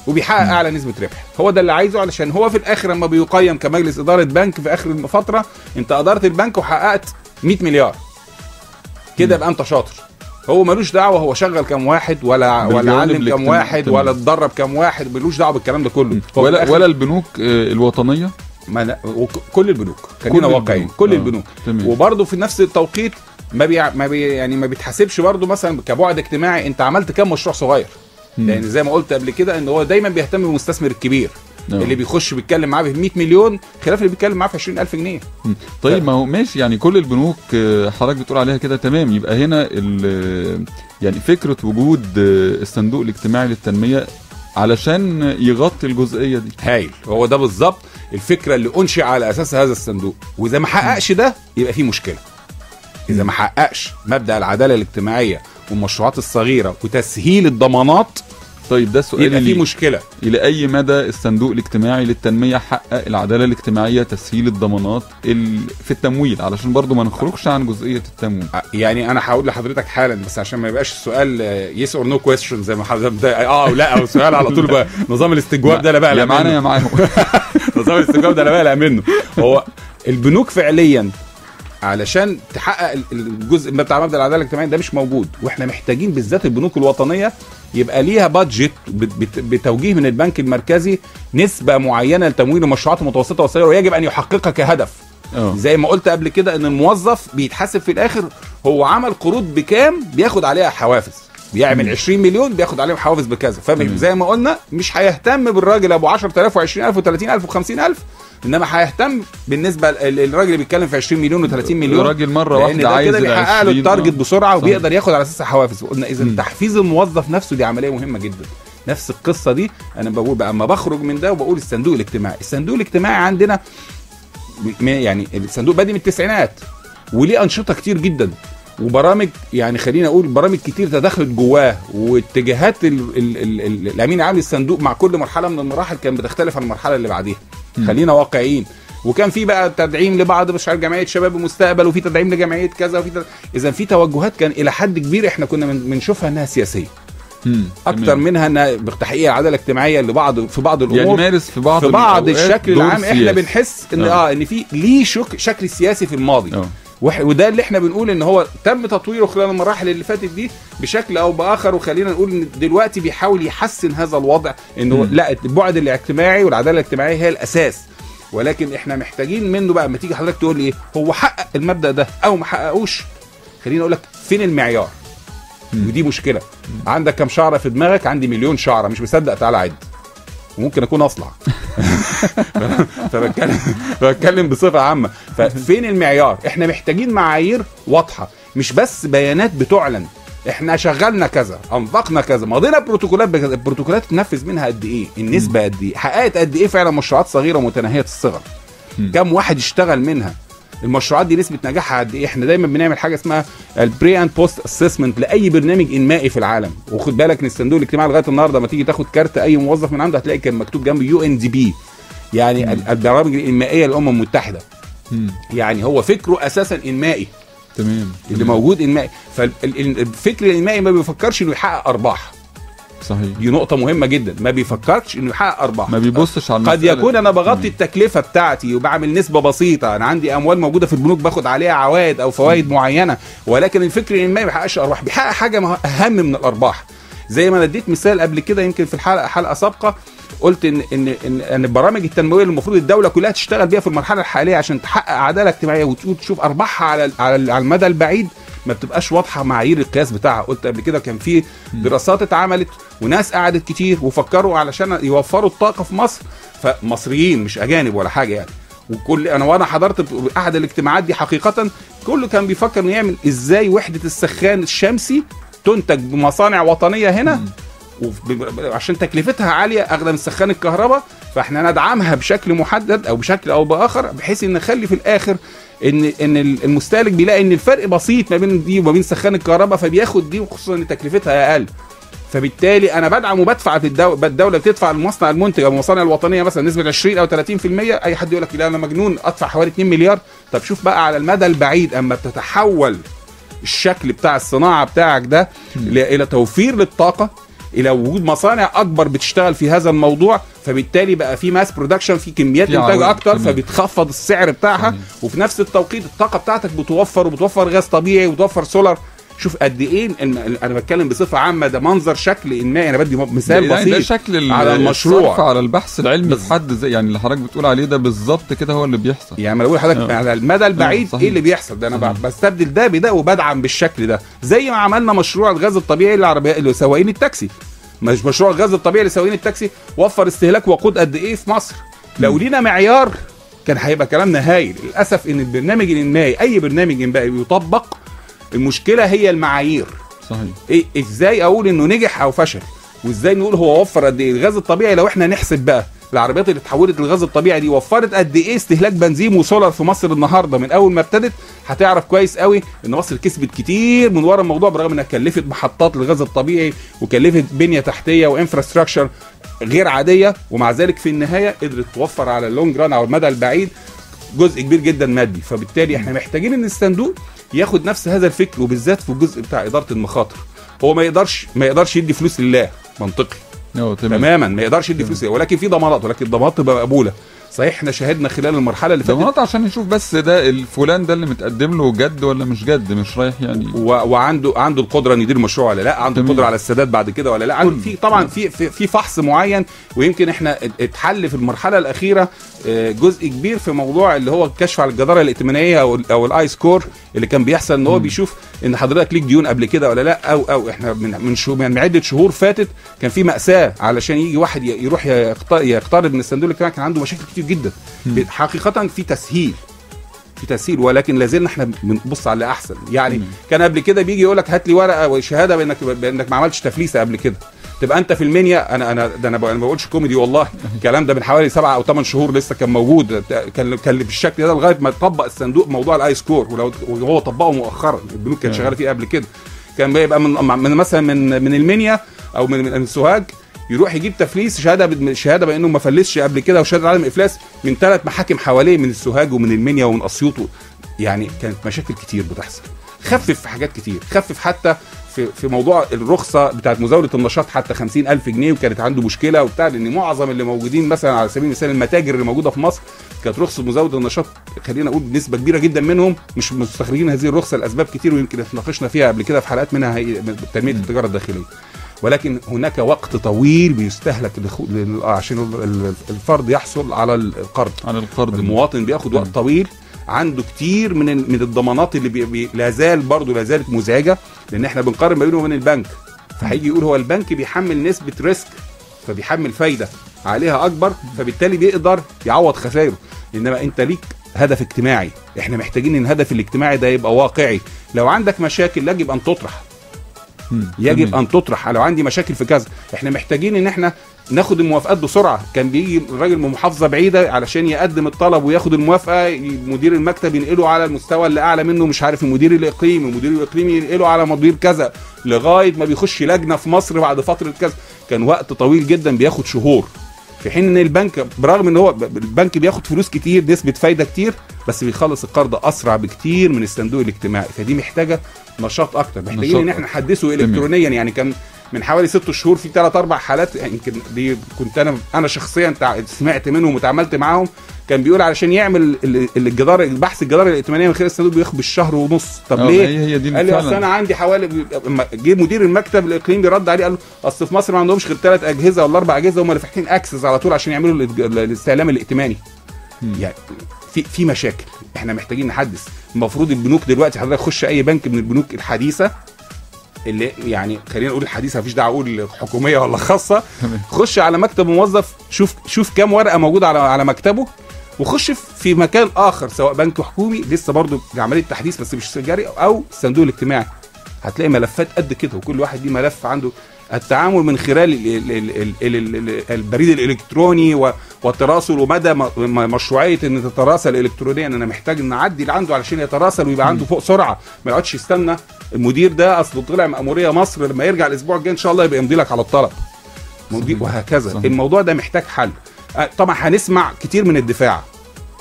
وبيحقق اعلى نسبه ربح. هو ده اللي عايزه، علشان هو في الاخر لما بيقيم كمجلس اداره بنك في اخر الفتره، انت اداره البنك وحققت 100 مليار كده، يبقى انت شاطر. هو ملوش دعوه هو شغل كم واحد ولا علم كم واحد ولا اتدرب كم واحد، ملوش دعوه بالكلام ده كله. ولا البنوك الوطنيه، كل البنوك خلينا واقعيين، كل البنوك. وبرضه في نفس التوقيت ما بيتحسبش برضه مثلا كبعد اجتماعي انت عملت كم مشروع صغير. لان زي ما قلت قبل كده ان هو دايما بيهتم بالمستثمر الكبير اللي بيخش بيتكلم معاه ب 100 مليون خلاف اللي بيتكلم معاه في 20,000 جنيه. طيب ما هو ماشي، يعني كل البنوك حضرتك بتقول عليها كده تمام. يبقى هنا يعني فكره وجود الصندوق الاجتماعي للتنميه علشان يغطي الجزئيه دي. هايل، هو ده بالظبط الفكره اللي انشئ على اساس هذا الصندوق. واذا ما حققش ده يبقى في مشكله. اذا ما حققش مبدأ العداله الاجتماعيه والمشروعات الصغيره وتسهيل الضمانات، طيب ده سؤال يبقى في مشكله. الى اي مدى الصندوق الاجتماعي للتنميه حقق العداله الاجتماعيه، تسهيل الضمانات في التمويل، علشان برضو ما نخرجش عن جزئيه التمويل؟ يعني انا هقول لحضرتك حالا، بس عشان ما يبقاش السؤال يس اور نو كويستشن زي ما حضرتك او لا، او سؤال على طول بقى نظام الاستجواب ده لا بقى يا معانا يا معاهم. نظام الاستجواب ده لا بقى منه. هو البنوك فعليا علشان تحقق الجزء بتاع مبدأ العداله الاجتماعيه ده مش موجود، واحنا محتاجين بالذات البنوك الوطنيه يبقى ليها بادجت بتوجيه من البنك المركزي نسبه معينه لتمويل المشروعات المتوسطه والصغيره، ويجب ان يحققها كهدف. زي ما قلت قبل كده ان الموظف بيتحاسب في الاخر هو عمل قروض بكام بياخد عليها حوافز. بيعمل 20 مليون بياخد عليهم حوافز بكذا. فزي ما قلنا مش هيهتم بالراجل ابو 10,000 و20,000 و30,000 و50,000، انما هيهتم بالنسبه للراجل اللي بيتكلم في 20 مليون و30 مليون. الراجل مره واحده عايز كده بيحقق له التارجت بسرعه وبيقدر ياخد على اساسها حوافز. قلنا اذا تحفيز الموظف نفسه دي عمليه مهمه جدا. نفس القصه دي انا بقول بقى اما بخرج من ده وبقول الصندوق الاجتماعي. الصندوق الاجتماعي عندنا يعني الصندوق بادئ من التسعينات وليه انشطه كتير جدا وبرامج، يعني خلينا اقول برامج كتير تدخلت جواه، واتجاهات الامين العام للصندوق مع كل مرحله من المراحل كان بتختلف عن المرحله اللي بعديها. خلينا واقعيين. وكان في بقى تدعيم لبعض مش عارف جمعيه شباب المستقبل، وفي تدعيم لجمعيه كذا، وفي اذا في توجهات كان الى حد كبير احنا كنا بنشوفها انها سياسيه اكتر منها انها بتحقيق العداله الاجتماعيه اللي في بعض الامور، يعني مارس في بعض الشكل العام احنا بنحس ان ان في ليه شكل سياسي في الماضي. وده اللي احنا بنقول ان هو تم تطويره خلال المراحل اللي فاتت دي بشكل او باخر، وخلينا نقول ان دلوقتي بيحاول يحسن هذا الوضع، انه لا البعد الاجتماعي والعداله الاجتماعيه هي الاساس، ولكن احنا محتاجين منه بقى. ما تيجي حضرتك تقول لي ايه هو حقق المبدأ ده او ما حققوش، خليني اقول لك فين المعيار. ودي مشكله. عندك كم شعره في دماغك؟ عندي مليون شعره، مش مصدق، تعالى عد. وممكن اكون اصلع. فبتكلم بصفه عامه. ففين المعيار؟ احنا محتاجين معايير واضحه، مش بس بيانات بتعلن احنا شغلنا كذا، انفقنا كذا، مضينا بروتوكولات البروتوكولات تنفذ منها قد ايه، النسبه قد ايه، حققت قد ايه فعلا مشروعات صغيره ومتناهيه الصغر، كم واحد اشتغل منها، المشروعات دي نسبه نجاحها قد ايه. احنا دايما بنعمل حاجه اسمها البري اند بوست اسسمنت لاي برنامج انمائي في العالم. وخد بالك ان الصندوق الاجتماعي لغايه النهارده لما تيجي تاخد كارت اي موظف من عنده هتلاقي كان مكتوب جنبه UNDP، يعني البرامج الانمائيه للامم المتحده. يعني هو فكره اساسا انمائي. تمام. اللي موجود انمائي. فالفكر الانمائي ما بيفكرش انه يحقق ارباح. صحيح. دي نقطة مهمة جدا، ما بيفكرش انه يحقق ارباح، ما بيبصش على قد يكون انا بغطي التكلفة بتاعتي وبعمل نسبة بسيطة، انا عندي اموال موجودة في البنوك باخد عليها عوائد او فوائد معينة، ولكن الفكر الانمائي ما بيحققش ارباح، بيحقق حاجة اهم من الارباح. زي ما انا اديت مثال قبل كده يمكن في حلقة سابقة، قلت ان البرامج التنمويه اللي المفروض الدوله كلها تشتغل بيها في المرحله الحاليه عشان تحقق عداله اجتماعيه وتشوف ارباحها على المدى البعيد، ما بتبقاش واضحه معايير القياس بتاعها. قلت قبل كده كان في دراسات اتعملت وناس قعدت كتير وفكروا علشان يوفروا الطاقه في مصر، فمصريين مش اجانب ولا حاجه يعني. وكل وانا حضرت احد الاجتماعات دي حقيقه، كله كان بيفكر انه يعمل ازاي وحده السخان الشمسي تنتج بمصانع وطنيه هنا، عشان تكلفتها عاليه اغلى من سخان الكهرباء، فاحنا ندعمها بشكل محدد او بشكل او باخر، بحيث ان نخلي في الاخر ان المستهلك بيلاقي ان الفرق بسيط ما بين دي وما بين سخان الكهرباء، فبياخد دي، وخصوصا ان تكلفتها اقل. فبالتالي انا بدعم وبدفع في الدوله بتدفع المصنع المنتج او المصانع الوطنيه مثلا نسبه 20 او 30%. اي حد يقول لك لا انا مجنون ادفع حوالي 2 مليار. طب شوف بقى على المدى البعيد اما بتتحول الشكل بتاع الصناعه بتاعك ده الى توفير للطاقه، الى وجود مصانع اكبر بتشتغل في هذا الموضوع، فبالتالي بقى في ماس برودكشن، في كميات انتاج اكتر، فبتخفض السعر بتاعها، وفي نفس التوقيت الطاقه بتاعتك بتوفر غاز طبيعي وبتوفر سولار. شوف قد ايه انا بتكلم بصفه عامه، ده منظر شكل انمائي، انا بدي مثال بسيط ده شكل على المشروع، على البحث العلمي في حد زي يعني اللي حضرتك بتقول عليه ده بالظبط كده هو اللي بيحصل. يعني انا بقول لحضرتك على المدى البعيد ايه اللي بيحصل ده، انا بستبدل ده بده وبدعم بالشكل ده، زي ما عملنا مشروع الغاز الطبيعي اللي سواقين التاكسي. مش مشروع الغاز الطبيعي لسواقين التاكسي وفر استهلاك وقود قد ايه في مصر. لو لينا معيار كان هيبقى كلامنا هايل. للاسف ان البرنامج الانمائي اي برنامج انمائي بيطبق، المشكله هي المعايير. صحيح. ازاي اقول انه نجح او فشل، وازاي نقول هو وفر قد ايه. الغاز الطبيعي لو احنا نحسب بقى العربيات اللي اتحولت للغاز الطبيعي دي وفرت قد ايه استهلاك بنزين وسولار في مصر النهارده من اول ما ابتدت، هتعرف كويس قوي ان مصر كسبت كتير من ورا الموضوع، برغم انها كلفت محطات للغاز الطبيعي وكلفت بنيه تحتيه وانفراستراكشر غير عاديه، ومع ذلك في النهايه قدرت توفر على اللونج ران او المدى البعيد جزء كبير جدا مادي. فبالتالي احنا محتاجين ان الصندوق ياخد نفس هذا الفكر، وبالذات في الجزء بتاع اداره المخاطر. هو ما يقدرش يدي فلوس لله، منطقي تماما، ما يقدرش يدي فلوس لله، ولكن في ضمانات، ولكن الضمانات تبقى مقبوله، صحيح احنا شاهدنا خلال المرحله اللي فاتت ضمانات عشان نشوف بس ده الفلان ده اللي متقدم له جد ولا مش جد، مش رايح يعني وعنده القدره ان يدير مشروع ولا لا، عنده القدره على السداد بعد كده ولا لا، في طبعا في فحص معين. ويمكن احنا اتحل في المرحله الاخيره جزء كبير في موضوع اللي هو الكشف على الجداره الائتمانيه او الاي سكور اللي كان بيحصل، ان هو بيشوف ان حضرتك ليك ديون قبل كده ولا لا، او احنا من عده شهور فاتت كان في مأساة علشان يجي واحد يروح يقترض من الصندوق الاجتماعي، كان عنده مشاكل كتير جدا. حقيقه في تسهيل ولكن لازلنا احنا بنبص على اللي احسن. يعني كان قبل كده بيجي يقول لك هات لي ورقه وشهاده بانك ما عملتش تفليسه قبل كده، تبقى انت في المنيا. انا ما بقولش كوميدي والله، الكلام ده من حوالي 7 أو 8 شهور لسه كان موجود، كان بالشكل ده لغايه ما طبق الصندوق موضوع الاي سكور، وهو طبقه مؤخرا، البنوك كانت شغاله فيه قبل كده. كان بيبقى من مثلا من المنيا او من سوهاج يروح يجيب تفليس شهاده بانه ما فلسش قبل كده وشهاده عدم افلاس من 3 محاكم حواليه، من السوهاج ومن المنيا ومن اسيوط. يعني كانت مشاكل كتير بتحصل. خفف في حاجات كتير، خفف حتى في موضوع الرخصه بتاعت مزاوله النشاط حتى 50,000 جنيه، وكانت عنده مشكله وبتاع، لان معظم اللي موجودين مثلا على سبيل المثال المتاجر اللي موجوده في مصر كانت رخصه مزاوله النشاط، خلينا اقول نسبه كبيره جدا منهم مش مستخرجين هذه الرخصه لاسباب كتير، ويمكن اتناقشنا فيها قبل كده في حلقات منها تنميه التجاره الداخليه. ولكن هناك وقت طويل بيستهلك عشان الفرد يحصل على القرض. المواطن بياخد وقت طويل، عنده كتير من الضمانات اللي لا زالت مزعجه، لان احنا بنقارن ما بينه وبين البنك. فهيجي يقول هو البنك بيحمل نسبه ريسك، فبيحمل فايده عليها اكبر، فبالتالي بيقدر يعوض خسائره. انما انت ليك هدف اجتماعي، احنا محتاجين ان الهدف الاجتماعي ده يبقى واقعي. لو عندك مشاكل يجب ان تطرح، ان تطرح. لو عندي مشاكل في كذا، احنا محتاجين ان احنا ناخد الموافقات بسرعه. كان بيجي الراجل من محافظه بعيده علشان يقدم الطلب وياخد الموافقه، مدير المكتب ينقله على المستوى اللي اعلى منه، مش عارف المدير الاقليمي ينقله على مدير كذا، لغايه ما بيخش لجنه في مصر بعد فتره كذا. كان وقت طويل جدا بياخد شهور، في حين ان البنك برغم ان هو البنك بياخد فلوس كتير، نسبه فايده كتير، بس بيخلص القرض اسرع بكتير من الصندوق الاجتماعي. فدي محتاجه نشاط اكتر، محتاجين ان احنا نحدثه الكترونيا. يعني كان من حوالي 6 شهور في 3-4 حالات، يمكن دي كنت انا شخصيا سمعت منهم وتعاملت معاهم، كان بيقول علشان يعمل بحث الجدار الائتمانيه من خلال الصندوق بياخد بالشهر ونص. طب ليه؟ قال لي اصل انا عندي حوالي، جه مدير المكتب الاقليمي بيرد عليه قال له اصل في مصر ما عندهمش غير 3 أجهزة ولا 4 أجهزة، هم اللي فاتحين اكسس على طول عشان يعملوا الاستعلام الائتماني. يعني في مشاكل احنا محتاجين نحدث. المفروض البنوك دلوقتي حضرتك خش اي بنك من البنوك الحديثه اللي يعني خلينا نقول الحديثه، مفيش داعي اقول حكوميه ولا خاصه، خش على مكتب موظف، شوف كام ورقه موجوده على مكتبه، وخش في مكان اخر سواء بنك حكومي لسه برضه عمليه تحديث بس مش تجاري، او الصندوق الاجتماعي، هتلاقي ملفات قد كده، وكل واحد ليه ملف عنده. التعامل من خلال البريد الالكتروني والتراسل، ومدى مشروعيه ان تتراسل الكترونيا، انا محتاج ان اعدي عنده علشان يتراسل ويبقى عنده فوق سرعه، ما يقعدش يستنى المدير ده اصله طلع مأموريه مصر، لما يرجع الاسبوع الجاي ان شاء الله يبقى يمضي لك على الطلب وهكذا. صحيح. الموضوع ده محتاج حل. طبعا هنسمع كتير من الدفاع،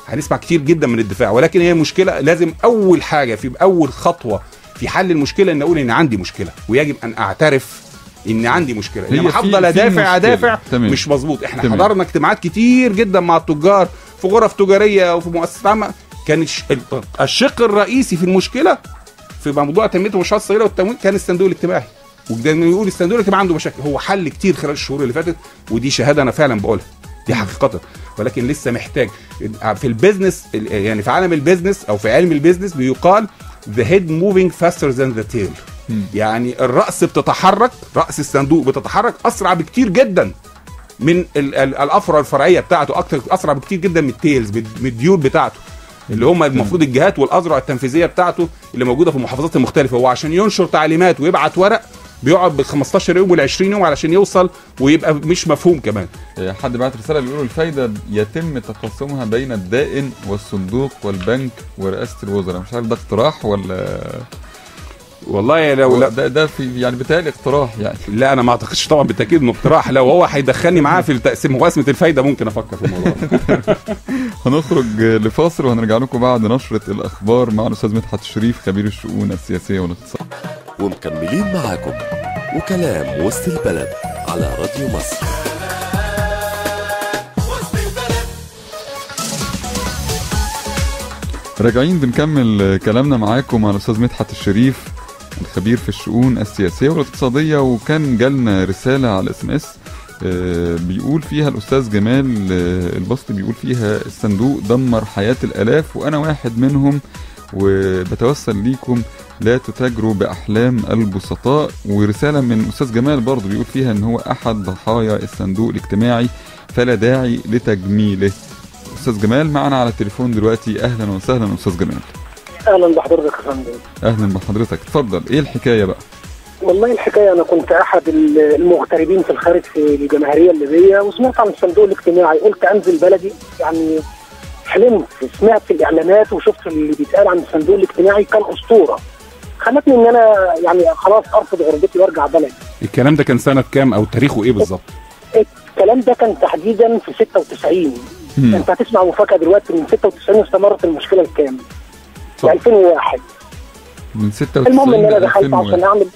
هنسمع كتير جدا من الدفاع، ولكن هي مشكله لازم اول حاجه في اول خطوه في حل المشكله ان اقول ان عندي مشكله، ويجب ان اعترف ان عندي مشكله. انما هفضل ادافع مش مظبوط. احنا حضرنا اجتماعات كتير جدا مع التجار في غرف تجاريه وفي مؤسسات عامه، كان الشق الرئيسي في المشكله في موضوع تنميه المشروعات الصغيره والتمويل كان الصندوق الاجتماعي. وده يقول الصندوق الاجتماعي عنده مشاكل، هو حل كتير خلال الشهور اللي فاتت، ودي شهاده انا فعلا بقولها، دي حقيقه. ولكن لسه محتاج في البيزنس، يعني في عالم البيزنس او في علم البيزنس بيقال the head moving faster than the tail. يعني الرأس بتتحرك، رأس الصندوق بتتحرك أسرع بكتير جدا من الأفرع الفرعية بتاعته، أسرع بكتير جدا من التيلز، من الديول بتاعته اللي هم المفروض الجهات والأذرع التنفيذية بتاعته اللي موجودة في المحافظات المختلفة. هو عشان ينشر تعليمات ويبعت ورق بيقعد بال15 يوم وال20 يوم علشان يوصل ويبقى مش مفهوم كمان. حد بعت رسالة بيقولوا الفايدة يتم تقسمها بين الدائن والصندوق والبنك ورئاسة الوزراء. مش عارف ده اقتراح ولا والله لو ده في يعني بتهيألي اقتراح يعني. لا انا ما اعتقدش طبعا بالتاكيد انه اقتراح، لو هو هيدخلني معاه في التقسيم مقاسمه الفايده ممكن افكر في الموضوع. هنخرج لفاصل وهنرجع لكم بعد نشره الاخبار مع الاستاذ مدحت الشريف خبير الشؤون السياسيه والاقتصاد. ومكملين معاكم وكلام وسط البلد على راديو مصر. راجعين بنكمل كلامنا معاكم مع الاستاذ مدحت الشريف الخبير في الشؤون السياسيه والاقتصاديه، وكان جالنا رساله على SMS بيقول فيها الاستاذ جمال البسط، بيقول فيها الصندوق دمر حياه الالاف وانا واحد منهم، وبتوسل ليكم لا تتاجروا باحلام البسطاء. ورساله من استاذ جمال برضه بيقول فيها ان هو احد ضحايا الصندوق الاجتماعي فلا داعي لتجميله. استاذ جمال معنا على التليفون دلوقتي، اهلا وسهلا استاذ جمال. اهلا بحضرتك يا فندم. اهلا بحضرتك، اتفضل. ايه الحكايه بقى؟ والله الحكايه انا كنت احد المغتربين في الخارج في الجماهيريه الليبيه، وسمعت عن الصندوق الاجتماعي، قلت انزل بلدي يعني. حلمت، سمعت في الاعلانات وشفت اللي بيتقال عن الصندوق الاجتماعي كان اسطوره، خلتني ان انا يعني خلاص ارفض غربتي وارجع بلدي. الكلام ده كان سنه كام او تاريخه ايه بالظبط؟ الكلام ده كان تحديدا في 96. انت هتسمع مفاجاه دلوقتي، من 96 استمرت المشكله لكام؟ في 2001. من 96 المهم ان انا دخلت عشان اعمل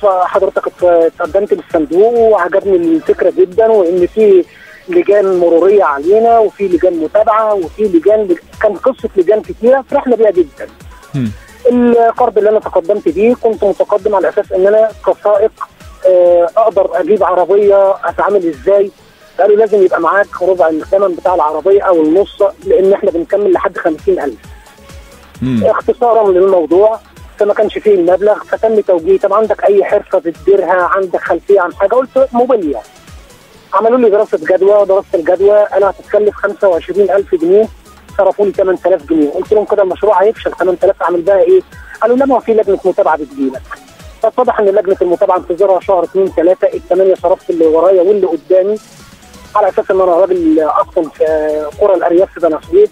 حضرتك اتقدمت للصندوق وعجبني الفكره جدا، وان في لجان مروريه علينا وفي لجان متابعه وفي لجان، كان قصه لجان كتيره فرحنا بيها جدا. القرض اللي انا تقدمت بيه كنت متقدم على اساس ان انا كسائق اقدر اجيب عربيه، اتعامل ازاي؟ قالوا لازم يبقى معاك ربع الثمن بتاع العربيه او النص، لان احنا بنكمل لحد 50,000. اختصارا للموضوع، فما كانش فيه المبلغ، فتم توجيهي. طب عندك اي حرفه بتديرها؟ عندك خلفيه عن حاجه؟ قلت موبيليا. عملوا لي دراسه جدوى، دراسه الجدوى انا هتتكلف 25,000 جنيه، صرفوا لي 8,000 جنيه. قلت لهم كده المشروع هيفشل، 8,000 اعمل بها ايه؟ قالوا لا، ما في لجنه متابعه بتجيلك. فاتضح ان لجنه المتابعه انتظرها شهر 2 3، ال8 صرفت اللي ورايا واللي قدامي، على اساس ان انا راجل اقطن في قرى الارياف في بني سويف.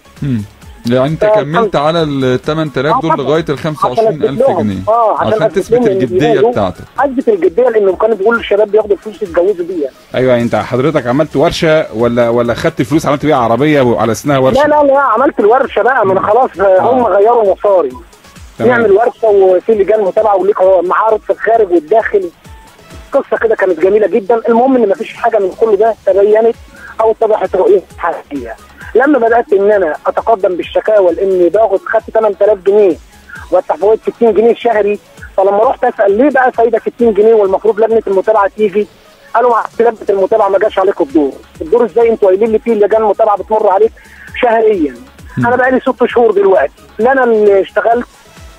يعني انت كملت على ال 8,000 دول لغايه ال 25,000 جنيه عشان تثبت الجديه بتاعتك. اثبت الجديه، لانهم كانوا بيقولوا الشباب بياخدوا الفلوس يتجوزوا بيها. ايوه، انت حضرتك عملت ورشه ولا خدت الفلوس عملت بيها عربيه وعلى اسمها ورشه؟ لا عملت الورشه بقى، ما انا خلاص هم غيروا مساري. نعمل ورشه وفي لجان متابعه وليك معارض في الخارج والداخل. قصه كده كانت جميله جدا. المهم ان مفيش حاجه من كل ده تبينت او اتضحت رؤيه حقيقيه. لما بدات ان انا اتقدم بالشكاوى لاني باخد، خدت 8,000 جنيه وادفع فوائد 60 جنيه شهري، فلما رحت اسال ليه بقى فايده 60 جنيه والمفروض لجنه المتابعه تيجي؟ قالوا مع لجنه المتابعه ما جاش عليكم الدور ازاي؟ انتوا قايلين لي في لجان متابعه بتمر عليك شهريا. انا بقى لي 6 شهور دلوقتي، لا انا اللي اشتغلت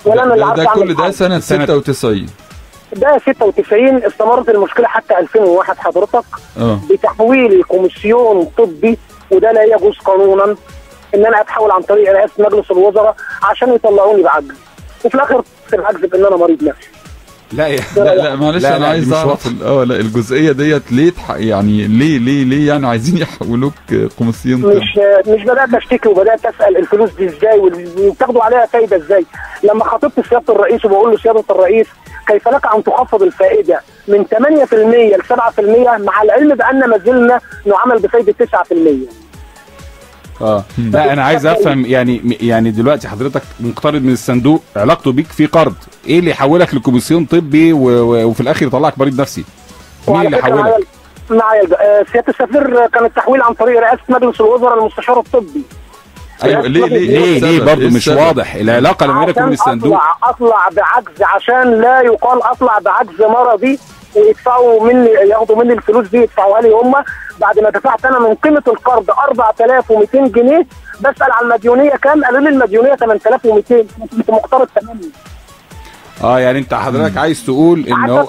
ولا انا اللي عارف اعمل. ده كل ده سنه 96. ده 96. استمرت المشكله حتى 2001 حضرتك بتحويل كوميسيون طبي، وده لا يجوز قانونا ان انا اتحول عن طريق رئاسه مجلس الوزراء عشان يطلعوني بعجز، وفي الاخر في العجز بان انا مريض نفسي. لا معلش، انا عايز اعرف لا الجزئيه ديت ليه يعني ليه يعني عايزين يحولوك كوميسيون طبي؟ مش بدات اشتكي وبدات اسال الفلوس دي ازاي وبتاخدوا عليها فايده ازاي؟ لما خاطبت سياده الرئيس وبقول له سياده الرئيس كيف لك ان تخفض الفائده من 8% ل 7% مع العلم بان ما زلنا نعامل بفائده 9%. لا انا عايز افهم يعني دلوقتي حضرتك مقترض من الصندوق، علاقته بيك في قرض، ايه اللي يحولك لكوميسيون طبي وفي الاخر يطلعك مريض نفسي؟ مين اللي حولك؟ معايا سياده السفير كان التحويل عن طريق رئاسه مجلس الوزراء المستشار الطبي. ايوه ليه برضه مش واضح العلاقه لما يكون من الصندوق؟ اطلع بعجز، عشان لا يقال اطلع بعجز مرضي ويدفعوا مني، ياخدوا مني الفلوس دي يدفعوها لي هم بعد ما دفعت انا من قيمه القرض 4,200 جنيه. بسال على المديونيه كام؟ قالوا لي المديونيه 8,200. كنت مقترض 8. يعني انت حضرتك عايز تقول ان هو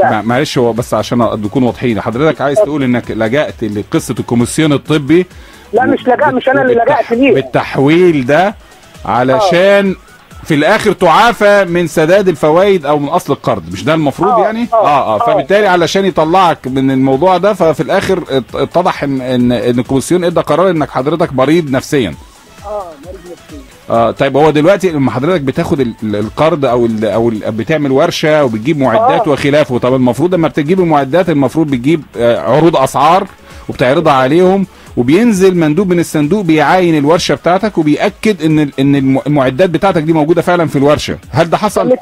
معلش، هو بس عشان نكون واضحين، حضرتك عايز تقول انك لجأت لقصه الكوميسيون الطبي؟ لا مش لجأت، مش انا اللي لجأت ليه بالتحويل ده علشان في الاخر تعافى من سداد الفوائد او من اصل القرض، مش ده المفروض يعني؟ فبالتالي علشان يطلعك من الموضوع ده، ففي الاخر اتضح ان الكوميسيون ادى قرار انك حضرتك مريض نفسيا. مريض نفسيا. طيب هو دلوقتي لما حضرتك بتاخد القرض او بتعمل ورشه وبتجيب معدات وخلافه، طب المفروض لما بتجيب المعدات المفروض بتجيب عروض اسعار وبتعرضها عليهم، وبينزل مندوب من الصندوق بيعاين الورشه بتاعتك وبيأكد ان المعدات بتاعتك دي موجوده فعلا في الورشه. هل ده حصل؟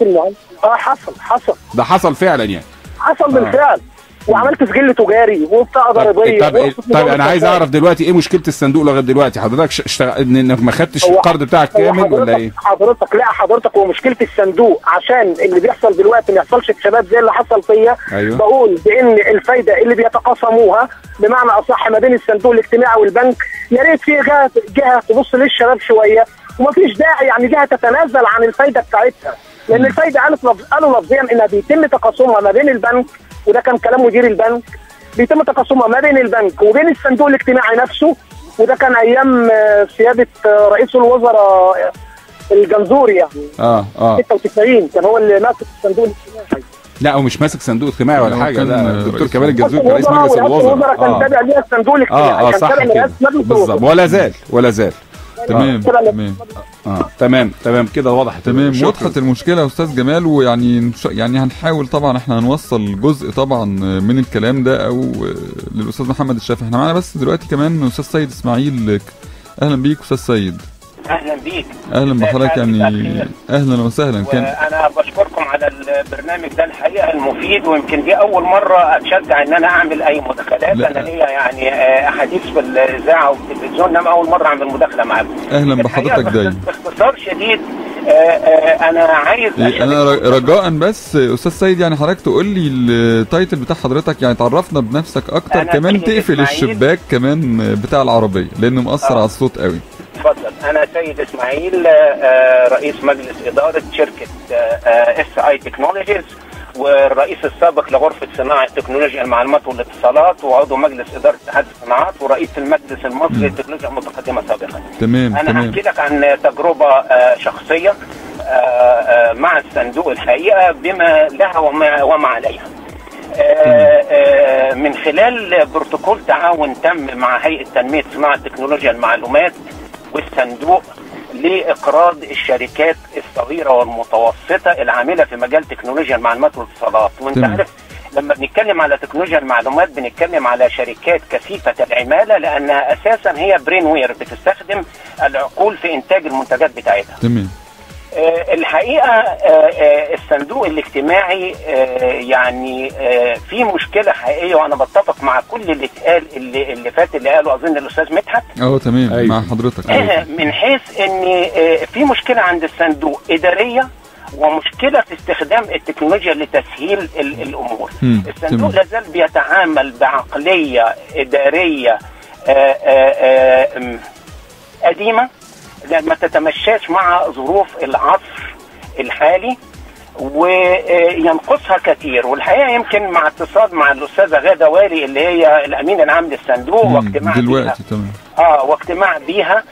حصل. ده حصل فعلا يعني؟ حصل بالفعل. وعملت سجل تجاري وبطاقه ضريبيه. طب انا عايز اعرف دلوقتي ايه مشكله الصندوق لغايه دلوقتي؟ حضرتك انك ما خدتش القرض بتاعك كامل ولا ايه؟ حضرتك هو مشكله الصندوق عشان اللي بيحصل دلوقتي ما يحصلش في شباب زي اللي حصل فيا. أيوه. بقول بان الفايده اللي بيتقاسموها بمعنى اصح ما بين الصندوق الاجتماعي والبنك، يا ريت في جهه تبص للشباب شويه، ومفيش داعي يعني جهه تتنازل عن الفايده بتاعتها، لان الفايده قالوا لفظيا انها بيتم تقاسمها ما بين البنك، وده كان كلام مدير البنك، بيتم تقاسمها ما بين البنك وبين الصندوق الاجتماعي نفسه، وده كان ايام سياده رئيس الوزراء الجنزوري يعني 96 كان هو اللي ماسك الصندوق الاجتماعي. لا هو مش ماسك صندوق اجتماعي ولا حاجه، ده الدكتور كمال الجنزوري رئيس مجلس الوزراء كان تابع ليها الصندوق الاجتماعي، كان صح كده بالظبط، ولا زال تمام كده وضحت. تمام وضحت المشكله يا استاذ جمال، ويعني يعني هنحاول طبعا احنا هنوصل جزء طبعا من الكلام ده او للاستاذ محمد الشافعي. احنا معانا بس دلوقتي كمان استاذ سيد اسماعيل. اهلا بيك استاذ سيد. اهلا بيك. اهلا بحضرتك يعني اهلا وسهلا. كان انا بشكركم على البرنامج ده الحقيقه المفيد، ويمكن دي اول مره اتشجع ان انا اعمل اي مداخلات. انا ليا يعني احاديث في الاذاعه والتلفزيون، انما اول مره اعمل مداخله معاكم. اهلا بحضرتك دايما. باختصار شديد انا عايز انا رجاء بس استاذ سيد يعني حضرتك تقول لي التايتل بتاع حضرتك، يعني تعرفنا بنفسك اكتر، كمان تقفل الشباك كمان بتاع العربيه لانه مأثر على الصوت قوي. اتفضل. انا سيد اسماعيل رئيس مجلس اداره شركه SI تكنولوجيز، والرئيس السابق لغرفه صناعه تكنولوجيا المعلومات والاتصالات، وعضو مجلس اداره اتحاد الصناعات، ورئيس المجلس المصري للتكنولوجيا المتقدمه سابقا. تمام. انا هحكي لك عن تجربه شخصيه مع الصندوق الحقيقه بما لها وما عليها. من خلال بروتوكول تعاون تم مع هيئه تنميه صناعه تكنولوجيا المعلومات والصندوق لإقراض الشركات الصغيرة والمتوسطة العاملة في مجال تكنولوجيا المعلومات والاتصالات. وانت عارف لما بنتكلم على تكنولوجيا المعلومات بنتكلم على شركات كثيفة العمالة، لأنها أساسا هي برين وير بتستخدم العقول في إنتاج المنتجات بتاعتها. تمام. الحقيقة الصندوق الاجتماعي يعني في مشكلة حقيقية، وأنا بتفق مع كل اللي اتقال اللي فات اللي قاله أظن الأستاذ مدحت. تمام. أيوة. مع حضرتك. من حيث إن في مشكلة عند الصندوق إدارية، ومشكلة في استخدام التكنولوجيا لتسهيل الأمور. الصندوق لازال بيتعامل بعقلية إدارية قديمة ما تتمشاش مع ظروف العصر الحالي، وينقصها كثير. والحقيقه يمكن مع اتصال مع الاستاذه غاده والي اللي هي الامين العام للصندوق واجتماع دلوقتي تمام واجتماع بيها،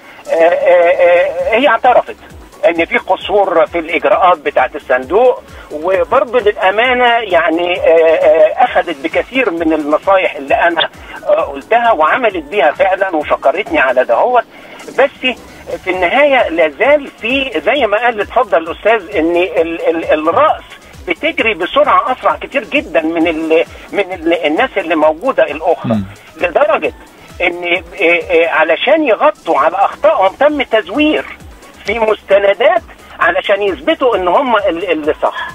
هي اعترفت ان في قصور في الاجراءات بتاعه الصندوق، وبرضه للامانه يعني اخذت بكثير من النصايح اللي انا قلتها وعملت بيها فعلا وشكرتني على دهوت. بس في النهايه لازال في زي ما قال اتفضل الاستاذ ان الراس بتجري بسرعه اسرع كتير جدا من الناس اللي موجوده الاخرى، لدرجه ان علشان يغطوا على اخطائهم تم تزوير في مستندات علشان يثبتوا ان هم اللي صح.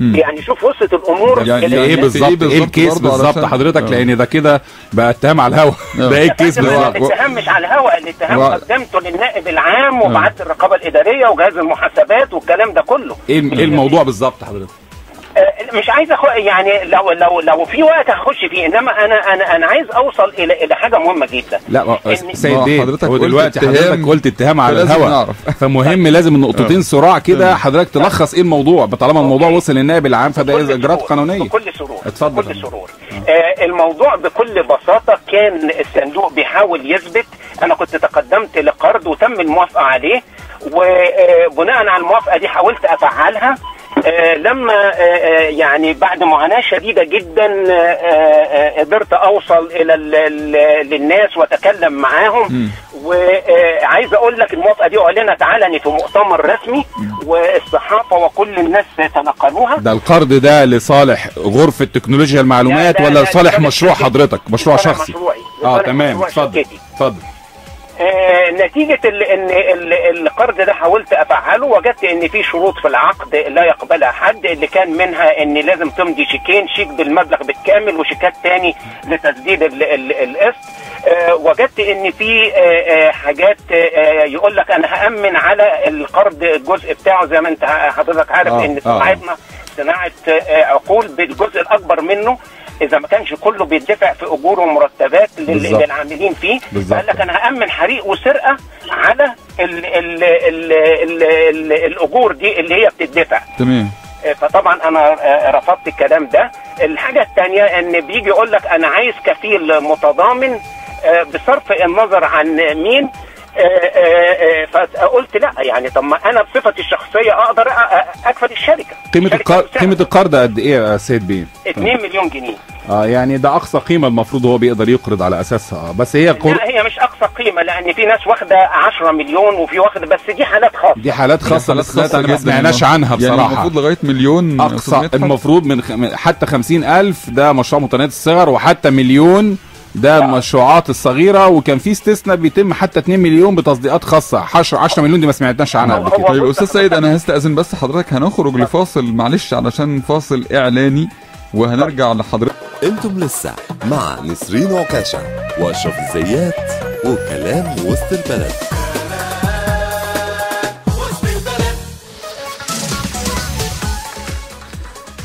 يعني شوف وصلت الامور يعني ايه بالظبط، ايه الكيس بالظبط حضرتك؟ لان ده كده بقى اتهام على الهواء. ده ايه الكيس بالظبط؟ الاتهام مش على الهواء، الاتهام قدمته للنائب العام وبعت الرقابه الاداريه وجهاز المحاسبات والكلام ده كله. ايه الموضوع بالظبط حضرتك؟ مش عايز يعني لو في وقت هخش فيه، انما انا عايز اوصل الى حاجه مهمه جدا. لا سيد بيه هو دلوقتي حضرتك قلت اتهام على الهواء، فمهم لازم النقطتين صراع كده حضرتك تلخص ايه الموضوع. طالما الموضوع وصل للنائب العام فده اجراءات قانونيه. بكل سرور. اتفضل. بكل سرور. الموضوع بكل بساطه كان الصندوق بيحاول يثبت. انا كنت تقدمت لقرض وتم الموافقه عليه، وبناء على الموافقه دي حاولت افعلها. لما يعني بعد معاناة شديدة جدا قدرت اوصل الى للناس واتكلم معاهم، وعايز اقول لك الموافقة دي اعلنت علني في مؤتمر رسمي والصحافة وكل الناس تنقلوها. ده القرض ده لصالح غرفة تكنولوجيا المعلومات ولا لصالح مشروع حضرتك؟ مشروع شخصي. مشروعي. تمام. اتفضل. نتيجة ان القرض ده حاولت افعله، وجدت ان في شروط في العقد لا يقبلها حد، اللي كان منها ان لازم تمضي شيكين، شيك بالمبلغ بالكامل وشيكات تاني لتسديد القسط. وجدت ان في حاجات يقول لك انا هأمن على القرض الجزء بتاعه، زي ما انت حضرتك عارف ان صناعتنا صناعة عقول بالجزء الاكبر منه اذا ما كانش كله بيدفع في اجور ومرتبات للعاملين فيه. قال لك انا هأمن حريق وسرقه على الاجور دي اللي هي بتدفع. تمام. فطبعا انا رفضت الكلام ده. الحاجه الثانيه ان بيجي يقول لك انا عايز كفيل متضامن بصرف النظر عن مين. فقلت لا، يعني طب ما انا بصفتي الشخصيه اقدر اكفل الشركه. قيمه القرض قد ايه يا سيد بيه؟ 2 مليون جنيه. يعني ده اقصى قيمه المفروض هو بيقدر يقرض على اساسها. بس هي لا، هي مش اقصى قيمه، لان في ناس واخده 10 مليون وفي واخده، بس دي حالات خاصه. دي حالات خاصه انا ما سمعناش عنها بصراحه. يعني المفروض لغايه مليون اقصى، المفروض من حتى 50,000 ده مشروع متناهي الصغر، وحتى مليون ده المشروعات الصغيره، وكان في استثناء بيتم حتى 2 مليون بتطبيقات خاصه. 10 مليون دي ما سمعناش عنها قبل كده. طيب استاذ سيد، انا هستأذن بس حضرتك، هنخرج لفاصل معلش علشان فاصل اعلاني وهنرجع لحضرتك. انتم لسه مع نسرين عكاشة واشرف الزيات وكلام وسط البلد.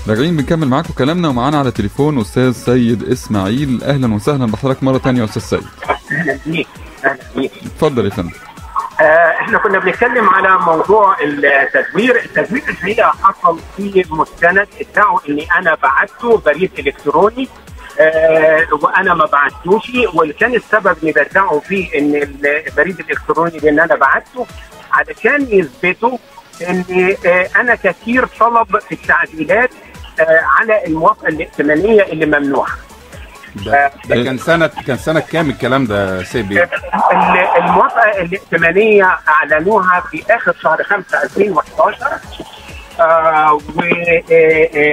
راجعين بنكمل معاكم كلامنا، ومعانا على تليفون استاذ سيد اسماعيل. اهلا وسهلا بحضرتك مره ثانيه يا استاذ سيد. اهلا بيك. اهلا بيك. اتفضل يا فندم. احنا كنا بنتكلم على موضوع التزوير. التزوير الحقيقه حصل في مستند ادعوا اني انا بعته بريد الكتروني وانا ما بعتوش، واللي كان السبب اللي بدعوا فيه ان البريد الالكتروني اللي انا بعته علشان يثبتوا ان انا كثير طلب في التعديلات على الموافقه الائتمانيه اللي ممنوعه. ده كان سنه كام الكلام ده يا سيدي؟ الموافقه الائتمانيه اعلنوها في اخر شهر 5 2011.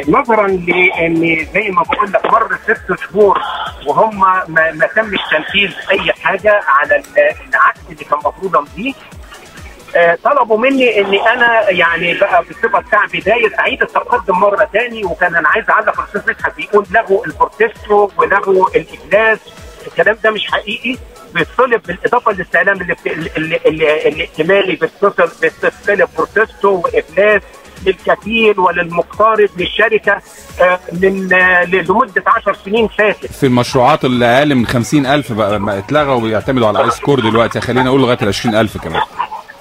ونظرا لان زي ما بقول لك مر 6 شهور وهم ما تمش تنفيذ اي حاجه على العقد اللي كان المفروض امضيه، طلبوا مني اني انا يعني بقى بالصفه بتاع بدايه اعيد التقدم مره ثاني. وكان انا عايز اعلق على الاستاذ مدحت بيقول لغوا البروتستو ولغوا الافلاس. الكلام ده مش حقيقي. بيطلب بالاضافه للاستعلام الائتماني بيطلب بروتستو وافلاس للكفيل وللمقترض للشركه لمده 10 سنين فاتت. في المشروعات اللي اقل من 50,000 بقى اتلغوا وبيعتمدوا على اي سكور دلوقتي. خلينا اقول لغايه 20,000 كمان.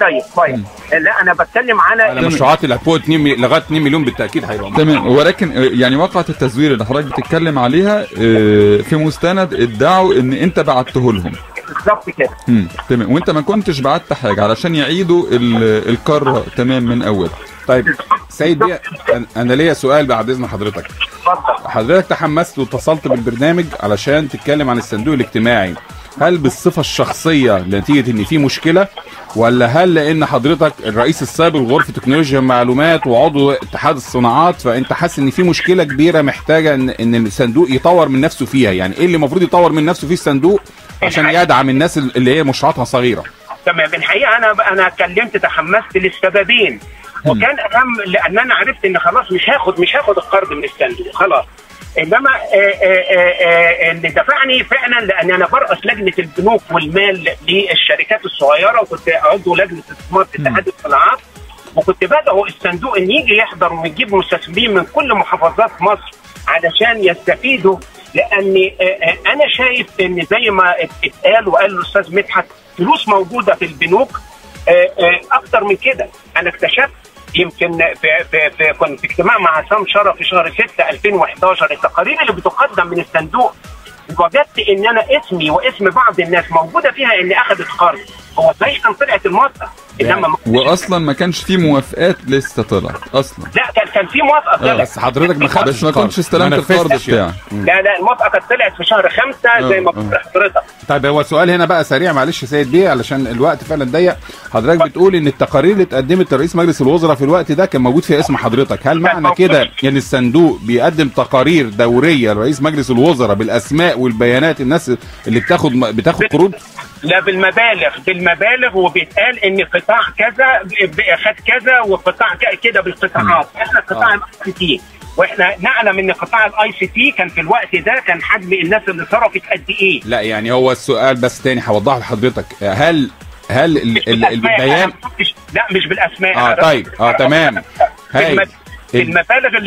طيب كويس. لا انا بتكلم على المشروعات اللي فوق 2 لغايه 2 مليون بالتاكيد هيبقى تمام. ولكن يعني واقعه التزوير اللي حضرتك بتتكلم عليها في مستند ادعوا ان انت بعته لهم. بالظبط كده. تمام. وانت ما كنتش بعت حاجه علشان يعيدوا القاره تمام من اول. طيب سيد بيه، انا ليا سؤال بعد اذن حضرتك. اتفضل. حضرتك تحمست واتصلت بالبرنامج علشان تتكلم عن الصندوق الاجتماعي، هل بالصفه الشخصيه نتيجه ان في مشكله، ولا هل لان حضرتك الرئيس السابق لغرفه تكنولوجيا المعلومات وعضو اتحاد الصناعات فانت حاسس ان في مشكله كبيره محتاجه ان الصندوق يطور من نفسه فيها؟ يعني ايه اللي المفروض يطور من نفسه فيه الصندوق عشان يدعم الناس اللي هي مشروعاتها صغيره؟ تمام. الحقيقه انا اتكلمت تحمست للسببين، وكان اهم لان انا عرفت ان خلاص مش هاخد القرض من الصندوق خلاص. انما اللي دفعني فعلا لان انا برأس لجنه البنوك والمال للشركات الصغيره، وكنت عضو لجنه استثمار في اتحاد الصناعات، وكنت بدعو الصندوق ان يجي يحضر ويجيب مستثمرين من كل محافظات مصر علشان يستفيدوا. لان انا شايف ان زي ما اتقال وقال الاستاذ مدحت فلوس موجوده في البنوك اكتر من كده. انا اكتشفت يمكن كنت في اجتماع مع عصام شرف في شهر 6 2011 التقارير اللي بتقدم من الصندوق، وجدت ان انا اسمي واسم بعض الناس موجوده فيها اني اخذت قرض. هو صحيح كان طلعت الموافقه انما واصلا ما كانش في موافقات لسه طلعت اصلا. لا كان في موافقه طلعت بس حضرتك ما خدتش بس ما كنتش استلمت القرض بتاعك. لا الموافقه كانت طلعت في شهر 5 زي ما قلت لحضرتك. طيب هو السؤال هنا بقى سريع معلش يا سيد بيه علشان الوقت فعلا ضيق. حضرتك بتقول ان التقارير اللي اتقدمت لرئيس مجلس الوزراء في الوقت ده كان موجود فيها اسم حضرتك، هل معنى كده ان الصندوق بيقدم تقارير دوريه لرئيس مجلس الوزراء بالاسماء والبيانات الناس اللي بتاخد قروض؟ لا بالمبالغ وبيتقال ان قطاع كذا خد كذا وقطاع كده بالقطاعات. احنا قطاع الاي تي، واحنا نعلم ان قطاع الاي سي تي كان في الوقت ده كان حجم الناس اللي صرفت قد ايه. لا يعني هو السؤال بس تاني هوضحه لحضرتك، هل البيان لا مش بالاسماء. طيب تمام. المبالغ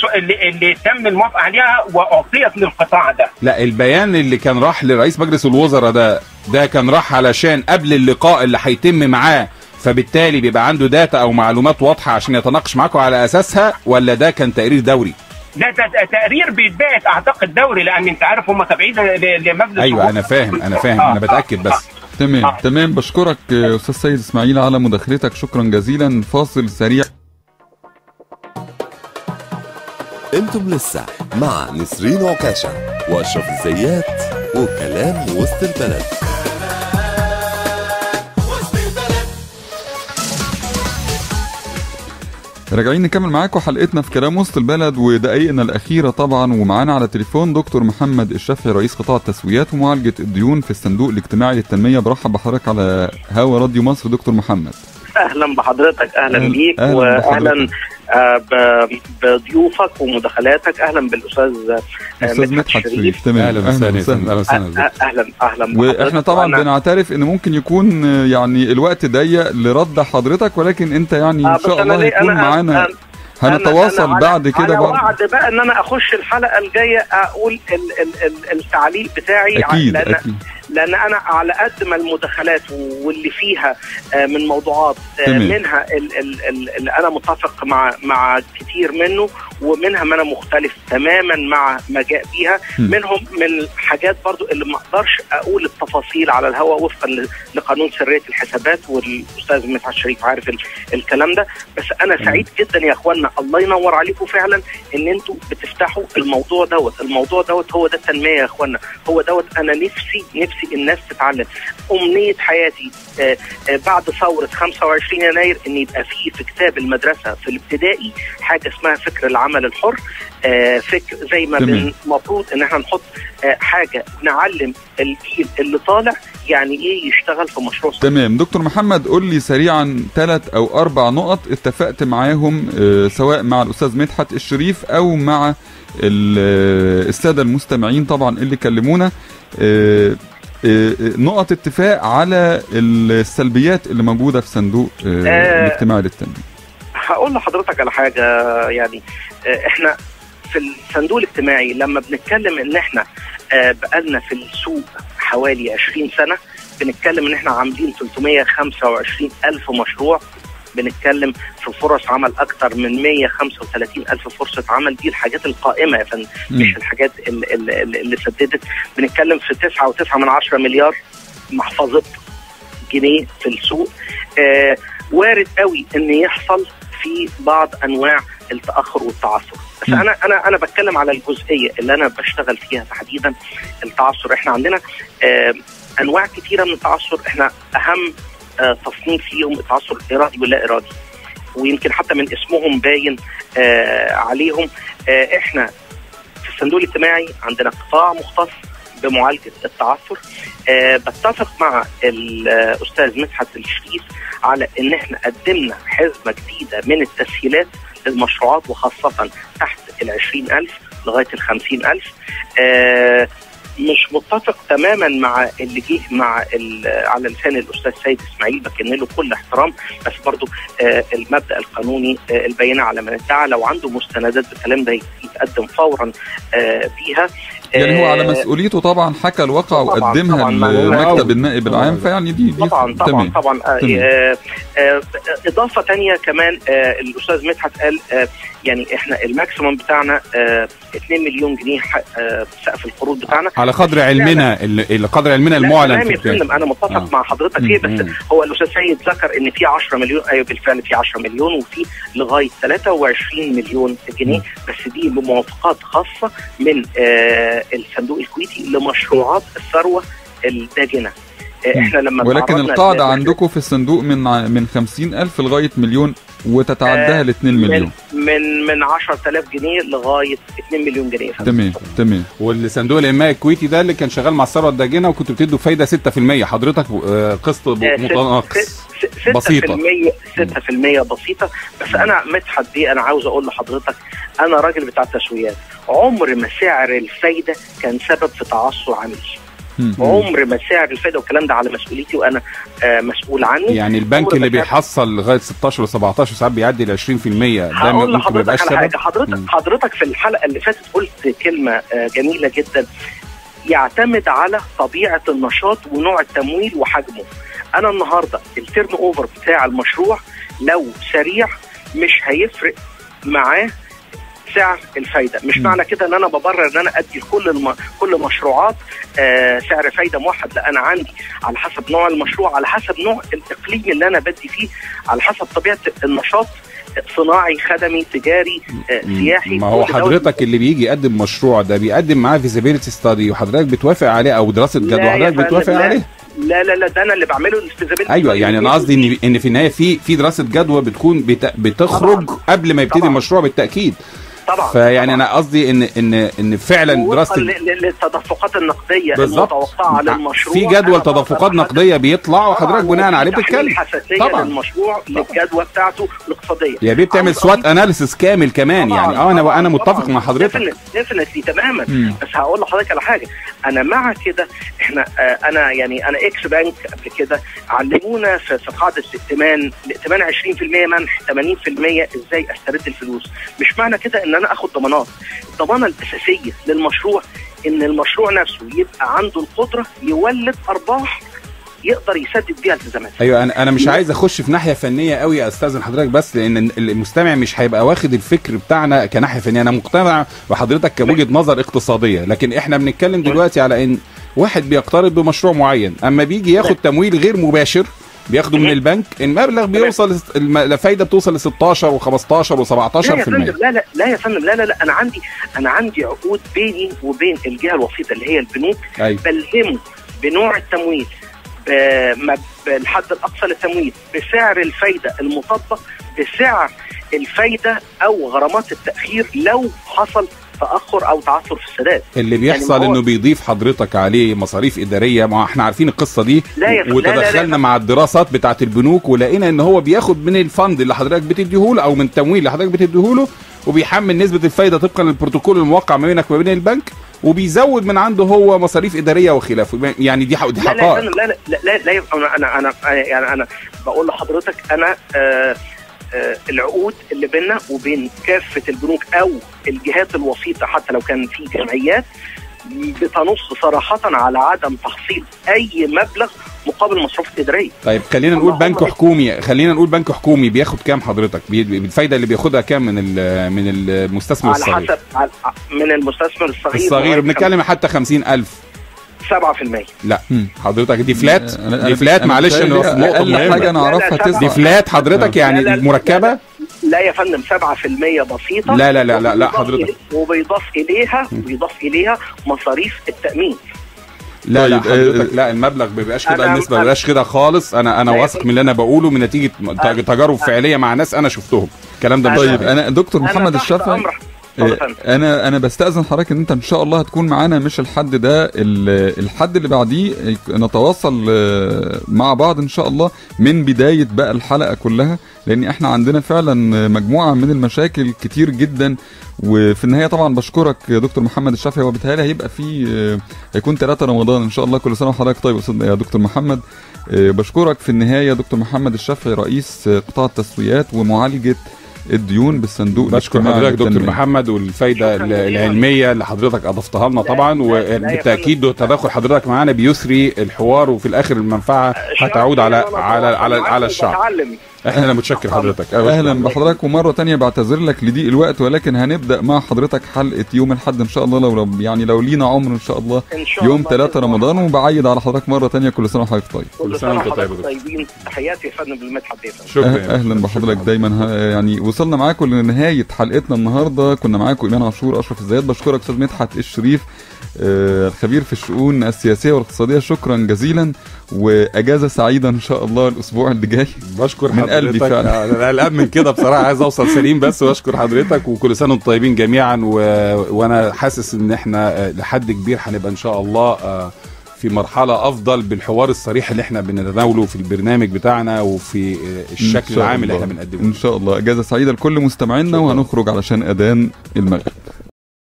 اللي تم الموافقه عليها واعطيت للقطاع ده. لا البيان اللي كان راح لرئيس مجلس الوزراء ده كان راح علشان قبل اللقاء اللي هيتم معاه، فبالتالي بيبقى عنده داتا او معلومات واضحه عشان يتناقش معاكم على اساسها، ولا ده كان تقرير دوري؟ لا ده تقرير بيتبعت اعتقد دوري، لان انت عارف هم تابعين لمجلس. ايوه انا فاهم انا بتاكد بس. تمام. بشكرك استاذ سيد اسماعيل على مداخلتك، شكرا جزيلا. فاصل سريع. انتم لسه مع نسرين عكاشة واشرف الزيات وكلام وسط البلد. راجعين نكمل معاكم حلقتنا في كلام وسط البلد ودقائقنا الأخيرة طبعا، ومعانا على تليفون دكتور محمد الشافعي رئيس قطاع التسويات ومعالجة الديون في الصندوق الاجتماعي للتنمية. برحب بحضرتك على هوا راديو مصر دكتور محمد. اهلا بحضرتك. اهلا بيك واهلا بضيوفك ومداخلاتك. اهلا بالاستاذ مدحت شريف. تمام. اهلا واحنا طبعا بنعترف ان ممكن يكون يعني الوقت ضيق لرد حضرتك، ولكن انت يعني ان شاء الله هيكون معانا، هنتواصل بعد كده وعد بقى ان انا اخش الحلقه الجايه اقول التعليق بتاعي. أكيد. لان انا على قد ما المداخلات واللي فيها من موضوعات منها اللي انا متفق مع كتير منه، ومنها ما انا مختلف تماما مع ما جاء بيها. منهم من الحاجات برضو اللي ما اقدرش اقول التفاصيل على الهواء وفقا لقانون سريه الحسابات، والاستاذ مدحت شريف عارف الكلام ده. بس انا سعيد جدا يا اخوانا، الله ينور عليكم فعلا ان انتوا بتفتحوا الموضوع دوت. هو ده التنميه يا اخوانا، هو دوت. انا نفسي الناس تتعلم. امنيه حياتي بعد ثوره 25 يناير ان يبقى في كتاب المدرسه في الابتدائي حاجه اسمها فكر العمل الحر. فكر زي ما المفروض ان احنا نحط حاجه نعلم الجيل اللي طالع يعني ايه يشتغل في مشروع. تمام. دكتور محمد قول لي سريعا 3 أو 4 نقط اتفقت معاهم سواء مع الاستاذ مدحت الشريف او مع الساده المستمعين طبعا اللي كلمونا، نقط اتفاق على السلبيات اللي موجوده في صندوق الاجتماعي للتنميه. هقول لحضرتك على حاجه. يعني احنا في الصندوق الاجتماعي لما بنتكلم ان احنا بقالنا في السوق حوالي 20 سنه، بنتكلم ان احنا عاملين 325 ألف مشروع، بنتكلم في فرص عمل اكتر من 135 ألف فرصة عمل. دي الحاجات القائمة يا فندم، مش الحاجات اللي سددت. بنتكلم في 9.9 مليار محفظة جنيه في السوق. وارد قوي ان يحصل في بعض انواع التاخر والتعثر، بس انا بتكلم على الجزئيه اللي انا بشتغل فيها تحديدا التعثر. احنا عندنا انواع كثيره من التعثر. احنا اهم تصنيف فيهم التعثر الارادي واللا ارادي، ويمكن حتى من اسمهم باين عليهم. احنا في الصندوق الاجتماعي عندنا قطاع مختص بمعالجه التعثر. بتفق مع الاستاذ مدحت الشريف على ان احنا قدمنا حزمه جديده من التسهيلات للمشروعات، وخاصه تحت 20,000 لغايه 50,000. مش متفق تماما مع اللي جه على لسان الاستاذ سيد اسماعيل، بكن له كل احترام، بس برضو المبدا القانوني البينه على من ادعى. لو عنده مستندات بالكلام ده يتقدم فورا بيها. يعني هو على مسؤوليته طبعا حكى الواقع وقدمها لمكتب النائب العام، فيعني دي طبعا اضافه ثانيه كمان. الاستاذ مدحت قال يعني احنا الماكسيموم بتاعنا 2 مليون جنيه سقف القروض بتاعنا على قدر علمنا قدر علمنا المعلن في الكتاب. انا متفق مع حضرتك فيه، بس هو الاستاذ سيد ذكر ان في 10 مليون. ايوه بالفعل في 10 مليون، وفي لغايه 23 مليون جنيه، بس دي بموافقات خاصه من الصندوق الكويتي لمشروعات الثروه الداجنه. احنا لما ولكن القاعده عندكم في الصندوق من 50,000 لغايه 1,000,000 وتتعداها ل 2 مليون من 10,000 جنيه لغايه 2 مليون جنيه. تمام. والصندوق الانمائي الكويتي ده اللي كان شغال مع الثروه الداجنه وكنتوا بتدوا فايده 6%، حضرتك قسط متناقص 6% بسيطه. بس انا مدحت دي انا عاوز اقول لحضرتك انا راجل بتاع تسويات، عمر ما سعر الفايده كان سبب في تعثر عملي. عمر ما سعر الفايده، والكلام ده على مسؤوليتي وانا مسؤول عنه. يعني البنك اللي بيحصل لغايه 16 و17 ساعات بيعدي ال 20%، ده ممكن ما يبقاش سبب. حضرتك في الحلقه اللي فاتت قلت كلمه جميله جدا، يعتمد على طبيعه النشاط ونوع التمويل وحجمه. انا النهارده التيرن اوفر بتاع المشروع لو سريع مش هيفرق معاه سعر الفايده. مش معنى كده ان انا ببرر ان انا ادي كل مشروعات سعر فايده موحد، لا، انا عندي على حسب نوع المشروع، على حسب نوع الاقليم اللي انا بدي فيه، على حسب طبيعه النشاط، صناعي، خدمي، تجاري، سياحي. ما هو حضرتك اللي بيجي يقدم مشروع ده بيقدم معاه فيزيبيليتي ستادي وحضرتك بتوافق عليه، او دراسه جدوى حضرتك بتوافق عليه؟ لا ده انا اللي بعمله الفيزيبيليتي. ايوه، يعني انا قصدي ان في النهايه في دراسه جدوى بتكون بتخرج طبعاً قبل ما يبتدي المشروع بالتاكيد. طبعا. فيعني انا قصدي ان فعلا دراسه للتدفقات النقديه المتوقعه للمشروع، في جدول تدفقات نقديه بيطلع وحضرتك بناء عليه بتتكلم طبعا للمشروع للجدوى بتاعته الاقتصاديه. يا بيه بتعمل سوات اناليسيس كامل كمان طبعًا. يعني انا متفق مع حضرتك ديفنتلي تماما. بس هقول لحضرتك على حاجه، انا مع كده احنا انا اكس بنك قبل كده علمونا في قاعده الائتمان 20% منح 80% ازاي استرد الفلوس. مش معنى كده ان انا اخد ضمانات. الضمانه الاساسيه للمشروع ان المشروع نفسه يبقى عنده القدره يولد ارباح يقدر يسدد بيها التزاماته. ايوه، انا مش عايز اخش في ناحيه فنيه قوي، استاذن حضرتك بس، لان المستمع مش هيبقى واخد الفكر بتاعنا كناحيه فنيه. انا مقتنع بحضرتك كوجهه نظر اقتصاديه، لكن احنا بنتكلم دلوقتي على ان واحد بيقترض بمشروع معين، اما بيجي ياخد تمويل غير مباشر بياخده من البنك، المبلغ بيوصل الفايده بتوصل ل 16 و15 و17%. لا يا فندم، لا انا عندي عقود بيني وبين الجهه الوسيطه اللي هي البنوك. بلزمه بنوع التمويل، بالحد الاقصى للتمويل، بسعر الفايده المطبق، بسعر الفايده او غرامات التاخير لو حصل تاخر او تعثر في السداد. اللي بيحصل يعني انه بيضيف حضرتك عليه مصاريف اداريه، ما احنا عارفين القصه دي وتدخلنا مع الدراسات بتاعه البنوك ولقينا ان هو بياخد من الفند اللي حضرتك بتديهوله او من التمويل اللي حضرتك بتديهوله وبيحمل نسبه الفايده طبقا للبروتوكول الموقع ما بينك وبين البنك، وبيزود من عنده هو مصاريف اداريه وخلافه. يعني دي حقائق. انا بقول لحضرتك انا العقود اللي بيننا وبين كافه البنوك او الجهات الوسيطه حتى لو كان في جمعيات بتنص صراحه على عدم تحصيل اي مبلغ مقابل مصروفات اداريه. طيب خلينا نقول بنك حكومي بياخد كام حضرتك؟ الفايده اللي بياخدها كام من المستثمر الصغير؟ على حسب من المستثمر الصغير بنتكلم حتى 50,000 7%. لا حضرتك دي فلات معلش اقل حاجه انا اعرفها دي فلات حضرتك يعني مركبه. لا يا فندم 7% بسيطه. لا حضرتك وبيضاف اليها مصاريف التامين. لا حضرتك لا، المبلغ ما بيبقاش كده، النسبه ما بيبقاش كده خالص. انا واثق من اللي انا بقوله من نتيجه تجارب فعليه مع ناس انا شفتهم الكلام ده. طيب انا دكتور محمد الشافعي، انا بستأذن حضرتك ان انت ان شاء الله هتكون معانا مش الحد ده، الحد اللي بعديه نتواصل مع بعض ان شاء الله من بداية بقى الحلقة كلها، لان احنا عندنا فعلا مجموعة من المشاكل كتير جدا. وفي النهاية طبعا بشكرك دكتور محمد الشافعي، وبالتالي هيكون 3 رمضان ان شاء الله. كل سنة وحضرتك طيب يا دكتور محمد. بشكرك في النهاية دكتور محمد الشافعي، رئيس قطاع التسويات ومعالجة الديون بالصندوق. بشكر حضرتك دكتور محمد، والفايده العلميه اللي حضرتك اضفتها لنا طبعا، وبالتاكيد تدخل حضرتك معانا بيسري الحوار، وفي الاخر المنفعه هتعود على الشعب. احنا متشكر حضرتك. اهلا بحضرتك، ومره ثانيه بعتذر لك لضيق الوقت، ولكن هنبدا مع حضرتك حلقه يوم الاحد ان شاء الله، لو لينا عمر ان شاء الله يوم 3 رمضان. وبعيد على حضرتك مره ثانيه، كل سنه وحضرتك طيب. كل سنه وانت طيبين. تحياتي يا فندم بالمدحت يا فندم. شكرا. اهلا بحضرتك دايما. يعني وصلنا معاكم لنهايه حلقتنا النهارده، كنا معاكم ايمان عاشور، اشرف الزيات. بشكرك استاذ مدحت الشريف الخبير في الشؤون السياسيه والاقتصاديه، شكرا جزيلا، واجازه سعيده ان شاء الله الاسبوع اللي جاي. بشكر من قلبي فعلا. انا قلقان من كده بصراحه، عايز اوصل سليم بس، واشكر حضرتك وكل سنه وانتم طيبين جميعا. وانا حاسس ان احنا لحد كبير هنبقى ان شاء الله في مرحله افضل بالحوار الصريح اللي احنا بنتناوله في البرنامج بتاعنا وفي الشكل العام اللي احنا بنقدمه. ان شاء الله. اجازه سعيده لكل مستمعينا، وهنخرج علشان اذان المغرب.